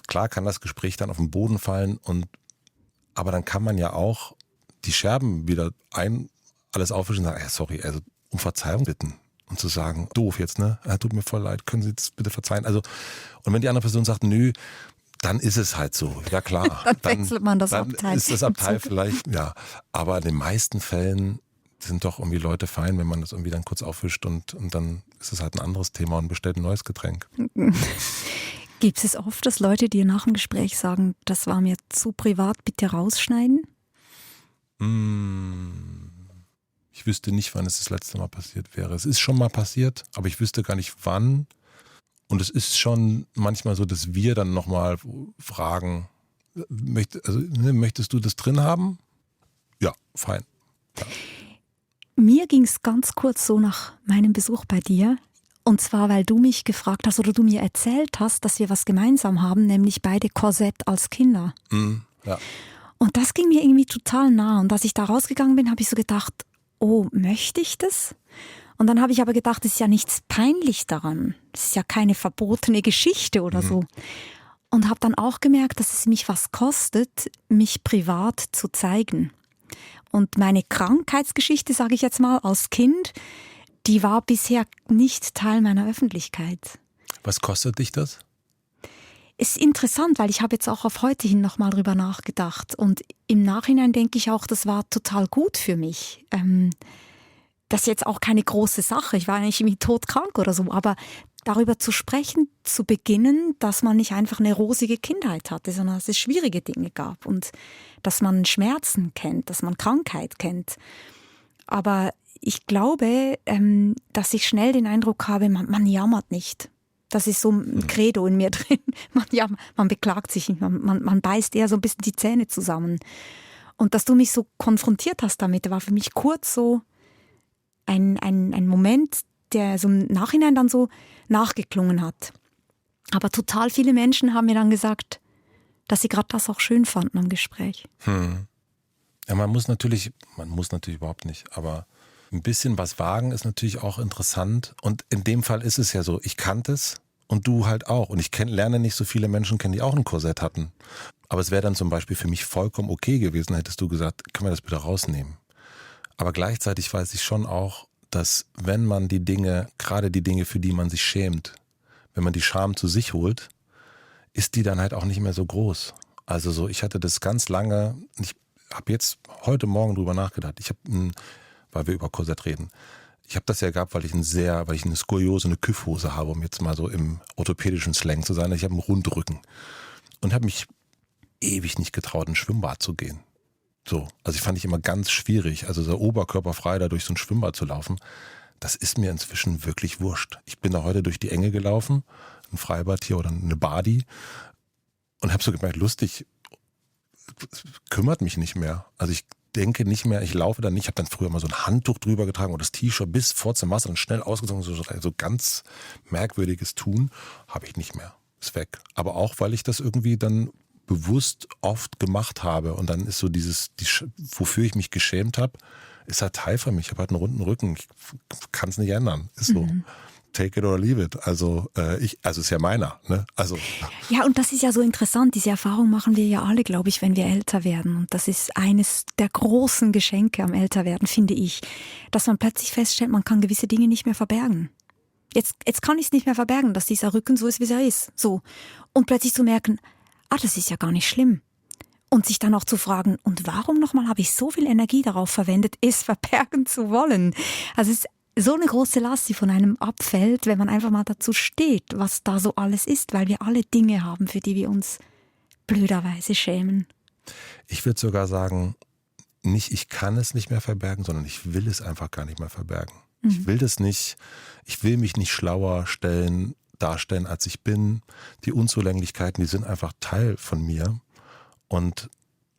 klar kann das Gespräch dann auf den Boden fallen, aber dann kann man ja auch die Scherben wieder alles aufwischen und sagen, sorry, also um Verzeihung bitten. Und zu sagen, doof jetzt, ne? Tut mir voll leid, können Sie das bitte verzeihen? Also, und wenn die andere Person sagt, nö, dann ist es halt so. Ja klar. Dann wechselt man das Abteil. Dann ist das Abteil vielleicht, ja. Aber in den meisten Fällen sind doch irgendwie Leute fein, wenn man das irgendwie dann kurz aufwischt und dann ist es halt ein anderes Thema und bestellt ein neues Getränk. Gibt es oft, dass Leute dir nach dem Gespräch sagen, das war mir zu privat, bitte rausschneiden? Ich wüsste nicht, wann es das letzte Mal passiert wäre. Es ist schon mal passiert, aber ich wüsste gar nicht wann. Und es ist schon manchmal so, dass wir dann nochmal fragen, möchtest du das drin haben? Ja, fein. Ja. Mir ging es ganz kurz so nach meinem Besuch bei dir. Und zwar, weil du mich gefragt hast oder du mir erzählt hast, dass wir was gemeinsam haben, nämlich beide Korsett als Kinder. Ja. Und das ging mir irgendwie total nah. Und als ich da rausgegangen bin, habe ich so gedacht, oh, möchte ich das? Und dann habe ich aber gedacht, es ist ja nichts peinlich daran. Es ist ja keine verbotene Geschichte oder so. Und habe dann auch gemerkt, dass es mich was kostet, mich privat zu zeigen. Und meine Krankheitsgeschichte, sage ich jetzt mal, als Kind, die war bisher nicht Teil meiner Öffentlichkeit. Was kostet dich das? Ist interessant, weil ich habe jetzt auch auf heute hin nochmal drüber nachgedacht. Und im Nachhinein denke ich auch, das war total gut für mich. Das ist jetzt auch keine große Sache. Ich war nicht irgendwie todkrank oder so. Aber darüber zu sprechen, zu beginnen, dass man nicht einfach eine rosige Kindheit hatte, sondern dass es schwierige Dinge gab. Und dass man Schmerzen kennt, dass man Krankheit kennt. Aber ich glaube, dass ich schnell den Eindruck habe, man jammert nicht. Das ist so ein Credo in mir drin. Man beklagt sich nicht, man beißt eher so ein bisschen die Zähne zusammen. Und dass du mich so konfrontiert hast damit, war für mich kurz so ein Moment, der so im Nachhinein dann so nachgeklungen hat. Aber total viele Menschen haben mir dann gesagt, dass sie gerade das auch schön fanden am Gespräch. Ja, man muss natürlich überhaupt nicht, aber ein bisschen was wagen ist natürlich auch interessant. Und in dem Fall ist es ja so, ich kannte es und du halt auch. Und ich lerne nicht so viele Menschen kennen, die auch ein Korsett hatten. Aber es wäre dann zum Beispiel für mich vollkommen okay gewesen, hättest du gesagt, können wir das bitte rausnehmen. Aber gleichzeitig weiß ich schon auch, dass wenn man gerade die Dinge, für die man sich schämt, wenn man die Scham zu sich holt, ist die dann halt auch nicht mehr so groß. Also so, ich hatte das ganz lange, ich habe jetzt heute Morgen drüber nachgedacht, weil wir über Korsett reden. Ich habe das ja gehabt, weil ich eine Skoliose, eine Kyphose habe, um jetzt mal so im orthopädischen Slang zu sein. Ich habe einen Rundrücken und habe mich ewig nicht getraut, in ein Schwimmbad zu gehen. So, also ich fand ich immer ganz schwierig, also so oberkörperfrei da durch so ein Schwimmbad zu laufen. Das ist mir inzwischen wirklich wurscht. Ich bin da heute durch die Enge gelaufen, ein Freibad hier oder eine Badi und habe so gemerkt, lustig, kümmert mich nicht mehr. Also ich denke nicht mehr, ich laufe dann nicht. Ich habe dann früher mal so ein Handtuch drüber getragen oder das T-Shirt bis vor zum Wasser, dann schnell ausgezogen, so ganz merkwürdiges Tun, habe ich nicht mehr. Ist weg. Aber auch, weil ich das irgendwie dann bewusst oft gemacht habe und dann ist so wofür ich mich geschämt habe, ist halt Teil von mich. Ich habe halt einen runden Rücken. Ich kann es nicht ändern. Ist so. take it or leave it. Also ist ja meiner. Ne? Also Ja, und das ist ja so interessant. Diese Erfahrung machen wir ja alle, glaube ich, wenn wir älter werden. Und das ist eines der großen Geschenke am Älterwerden, finde ich, dass man plötzlich feststellt, man kann gewisse Dinge nicht mehr verbergen. Jetzt kann ich es nicht mehr verbergen, dass dieser Rücken so ist, wie er ist. So. Und plötzlich zu merken, das ist ja gar nicht schlimm. Und sich dann auch zu fragen, und warum nochmal habe ich so viel Energie darauf verwendet, es verbergen zu wollen? Also es ist so eine große Last, die von einem abfällt, wenn man einfach mal dazu steht, was da so alles ist, weil wir alle Dinge haben, für die wir uns blöderweise schämen. Ich würde sogar sagen, nicht ich kann es nicht mehr verbergen, sondern ich will es einfach gar nicht mehr verbergen. Ich will das nicht, ich will mich nicht schlauer darstellen, als ich bin. Die Unzulänglichkeiten, die sind einfach Teil von mir. Und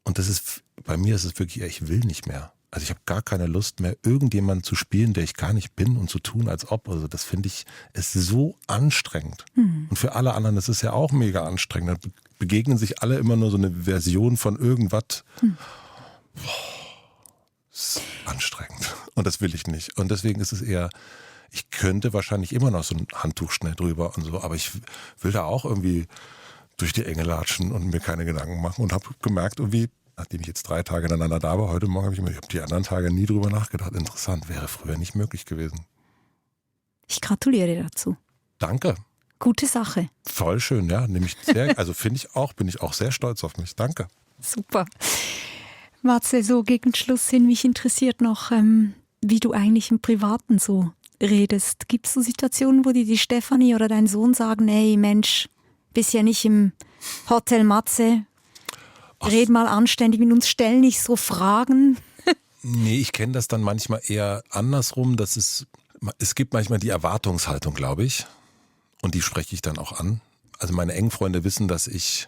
das ist, bei mir ist es wirklich, ich will nicht mehr. Also ich habe gar keine Lust mehr, irgendjemanden zu spielen, der ich gar nicht bin und zu tun, als ob. Also das finde ich, ist so anstrengend. Und für alle anderen, das ist ja auch mega anstrengend. Da begegnen sich alle immer nur so eine Version von irgendwas. Das ist anstrengend. Und das will ich nicht. Und deswegen ist es eher, ich könnte wahrscheinlich immer noch so ein Handtuch schnell drüber und so, aber ich will da auch irgendwie durch die Enge latschen und mir keine Gedanken machen und habe gemerkt, irgendwie, nachdem ich jetzt 3 Tage ineinander da war, heute Morgen ich habe die anderen Tage nie drüber nachgedacht. Interessant, wäre früher nicht möglich gewesen. Ich gratuliere dir dazu. Danke. Gute Sache. Voll schön, ja. Finde ich auch, bin ich auch sehr stolz auf mich. Danke. Super. Matze, so gegen Schluss hin, mich interessiert noch, wie du eigentlich im Privaten so redest. Gibt es so Situationen, wo dir die Stefanie oder dein Sohn sagen, hey Mensch, bist ja nicht im Hotel Matze, red mal anständig mit uns, stell nicht so Fragen. Nee, ich kenne das dann manchmal eher andersrum. Es gibt manchmal die Erwartungshaltung, glaube ich. Und die spreche ich dann auch an. Also meine engen Freunde wissen, dass ich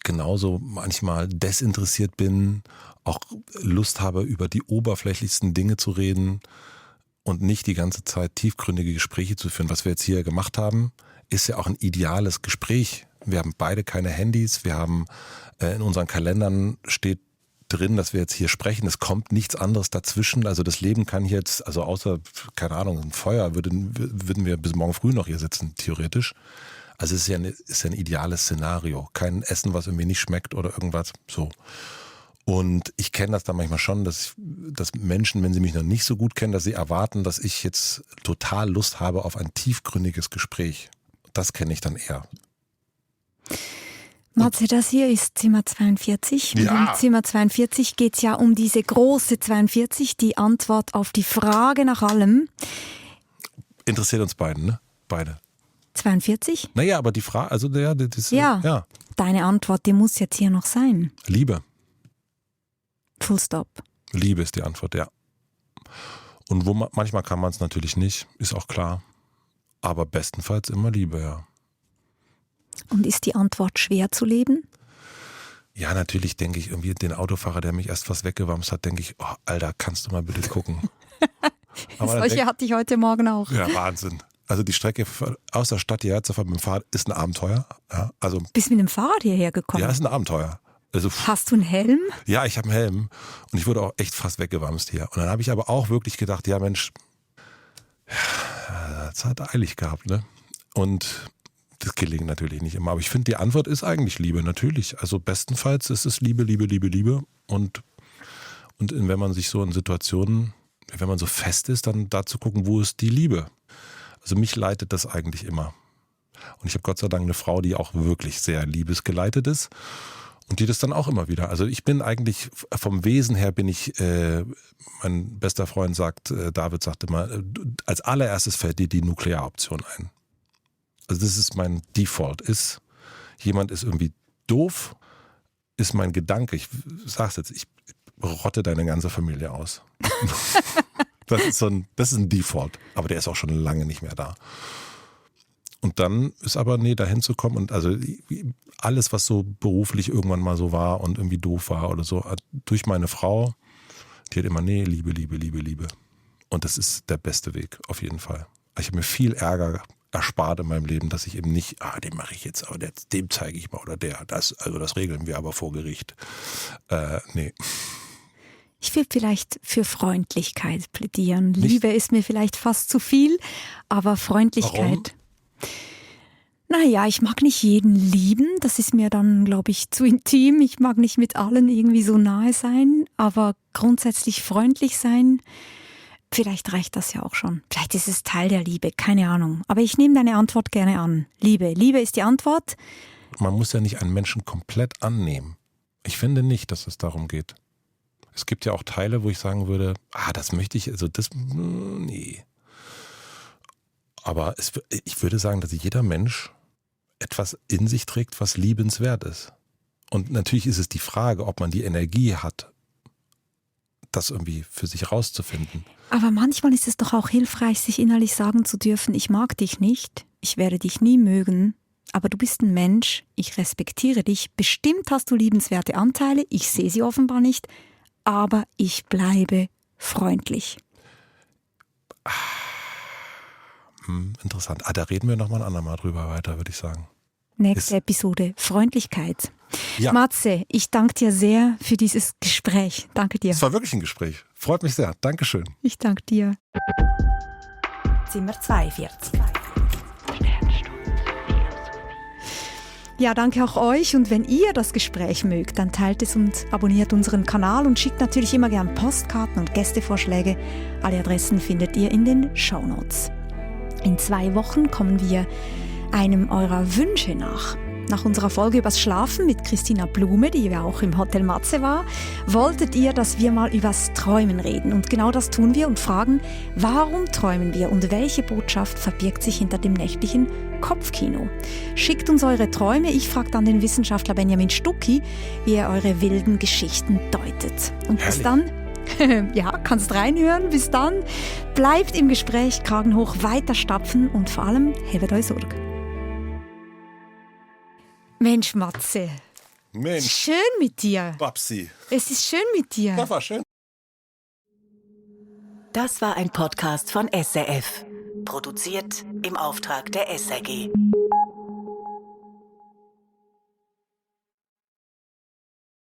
genauso manchmal desinteressiert bin, auch Lust habe, über die oberflächlichsten Dinge zu reden und nicht die ganze Zeit tiefgründige Gespräche zu führen. Was wir jetzt hier gemacht haben, ist ja auch ein ideales Gespräch. Wir haben beide keine Handys, wir haben in unseren Kalendern steht drin, dass wir jetzt hier sprechen. Es kommt nichts anderes dazwischen. Also das Leben kann hier jetzt, also außer, keine Ahnung, ein Feuer, würden wir bis morgen früh noch hier sitzen, theoretisch. Also es ist ja ein ideales Szenario. Kein Essen, was irgendwie nicht schmeckt oder irgendwas so. Und ich kenne das dann manchmal schon, dass Menschen, wenn sie mich noch nicht so gut kennen, dass sie erwarten, dass ich jetzt total Lust habe auf ein tiefgründiges Gespräch. Das kenne ich dann eher. Matze, das hier ist Zimmer 42. Und Ja. in Zimmer 42 geht es ja um diese große 42, die Antwort auf die Frage nach allem. Interessiert uns beiden, ne? Beide. 42? Naja, aber die Frage, also Ja. Deine Antwort, die muss jetzt hier noch sein. Liebe. Full stop. Liebe ist die Antwort, ja. Und manchmal kann man es natürlich nicht, ist auch klar. Aber bestenfalls immer Liebe, ja. Und ist die Antwort schwer zu leben? Ja, natürlich denke ich irgendwie, den Autofahrer, der mich erst fast weggewamst hat, denke ich, oh, Alter, kannst du mal bitte gucken. Aber Solche hatte ich heute Morgen auch. ja, Wahnsinn. Also die Strecke aus der Stadt hierher zu fahren mit dem Fahrrad ist ein Abenteuer. Ja, also, Bist mit dem Fahrrad hierher gekommen? ja, ist ein Abenteuer. Also, Hast du einen Helm? ja, ich habe einen Helm und ich wurde auch echt fast weggewamst hier. Und dann habe ich aber auch wirklich gedacht, ja Mensch, das hat eilig gehabt, ne? Und das gelingt natürlich nicht immer. Aber ich finde, die Antwort ist eigentlich Liebe, natürlich. Also bestenfalls ist es Liebe, Liebe, Liebe, Liebe. Und wenn man sich so in Situationen, wenn man so fest ist, dann da zu gucken, wo ist die Liebe? Also mich leitet das eigentlich immer. Und ich habe Gott sei Dank eine Frau, die auch wirklich sehr liebesgeleitet ist. Und die das dann auch immer wieder. Also ich bin eigentlich, vom Wesen her bin ich, mein bester Freund sagt, David sagt immer, als allererstes fällt dir die Nuklearoption ein. Also das ist mein Default. Jemand ist irgendwie doof, ist mein Gedanke. Ich sag's jetzt, ich rotte deine ganze Familie aus. Das ist ein Default. Aber der ist auch schon lange nicht mehr da. Und dann ist aber, dahin zu kommen und also alles, was so beruflich irgendwann mal so war und irgendwie doof war oder so, durch meine Frau, die hat immer, Liebe, Liebe, Liebe, Liebe. Und das ist der beste Weg, auf jeden Fall. Ich habe mir viel Ärger erspart in meinem Leben, dass ich eben nicht, den mache ich jetzt, aber dem zeige ich mal oder das regeln wir aber vor Gericht. Nee. Ich würde vielleicht für Freundlichkeit plädieren. Liebe ist mir vielleicht fast zu viel, aber Freundlichkeit. Warum? Naja, ich mag nicht jeden lieben. Das ist mir dann, glaube ich, zu intim. Ich mag nicht mit allen irgendwie so nahe sein, aber grundsätzlich freundlich sein. Vielleicht reicht das ja auch schon. Vielleicht ist es Teil der Liebe, keine Ahnung. Aber ich nehme deine Antwort gerne an. Liebe. Liebe ist die Antwort. Man muss ja nicht einen Menschen komplett annehmen. Ich finde nicht, dass es darum geht. Es gibt ja auch Teile, wo ich sagen würde, das möchte ich, also das, nee. Aber ich würde sagen, dass jeder Mensch etwas in sich trägt, was liebenswert ist. Und natürlich ist es die Frage, ob man die Energie hat, das irgendwie für sich rauszufinden. Aber manchmal ist es doch auch hilfreich, sich innerlich sagen zu dürfen, ich mag dich nicht, ich werde dich nie mögen, aber du bist ein Mensch, ich respektiere dich, bestimmt hast du liebenswerte Anteile, ich sehe sie offenbar nicht, aber ich bleibe freundlich. Interessant. Da reden wir nochmal ein andermal drüber weiter, würde ich sagen. Nächste Episode, Freundlichkeit. Ja. Matze, ich danke dir sehr für dieses Gespräch. Danke dir. Es war wirklich ein Gespräch. Freut mich sehr. Dankeschön. Ich danke dir. Zimmer 42. Ja, danke auch euch. Und wenn ihr das Gespräch mögt, dann teilt es und abonniert unseren Kanal und schickt natürlich immer gern Postkarten und Gästevorschläge. Alle Adressen findet ihr in den Shownotes. In 2 Wochen kommen wir einem eurer Wünsche nach. Nach unserer Folge übers Schlafen mit Christina Blume, die ja auch im Hotel Matze war, wolltet ihr, dass wir mal übers Träumen reden. Und genau das tun wir und fragen, warum träumen wir und welche Botschaft verbirgt sich hinter dem nächtlichen Kopfkino? Schickt uns eure Träume. Ich frage dann den Wissenschaftler Benjamin Stucki, wie er eure wilden Geschichten deutet. Und bis dann, ja, kannst reinhören. Bis dann, bleibt im Gespräch, Kragen hoch, weiter stapfen und vor allem, hebt euch Sorge. Mensch, Matze. Mensch. Schön mit dir. Babsi. Es ist schön mit dir. Das war schön. Das war ein Podcast von SRF. Produziert im Auftrag der SRG.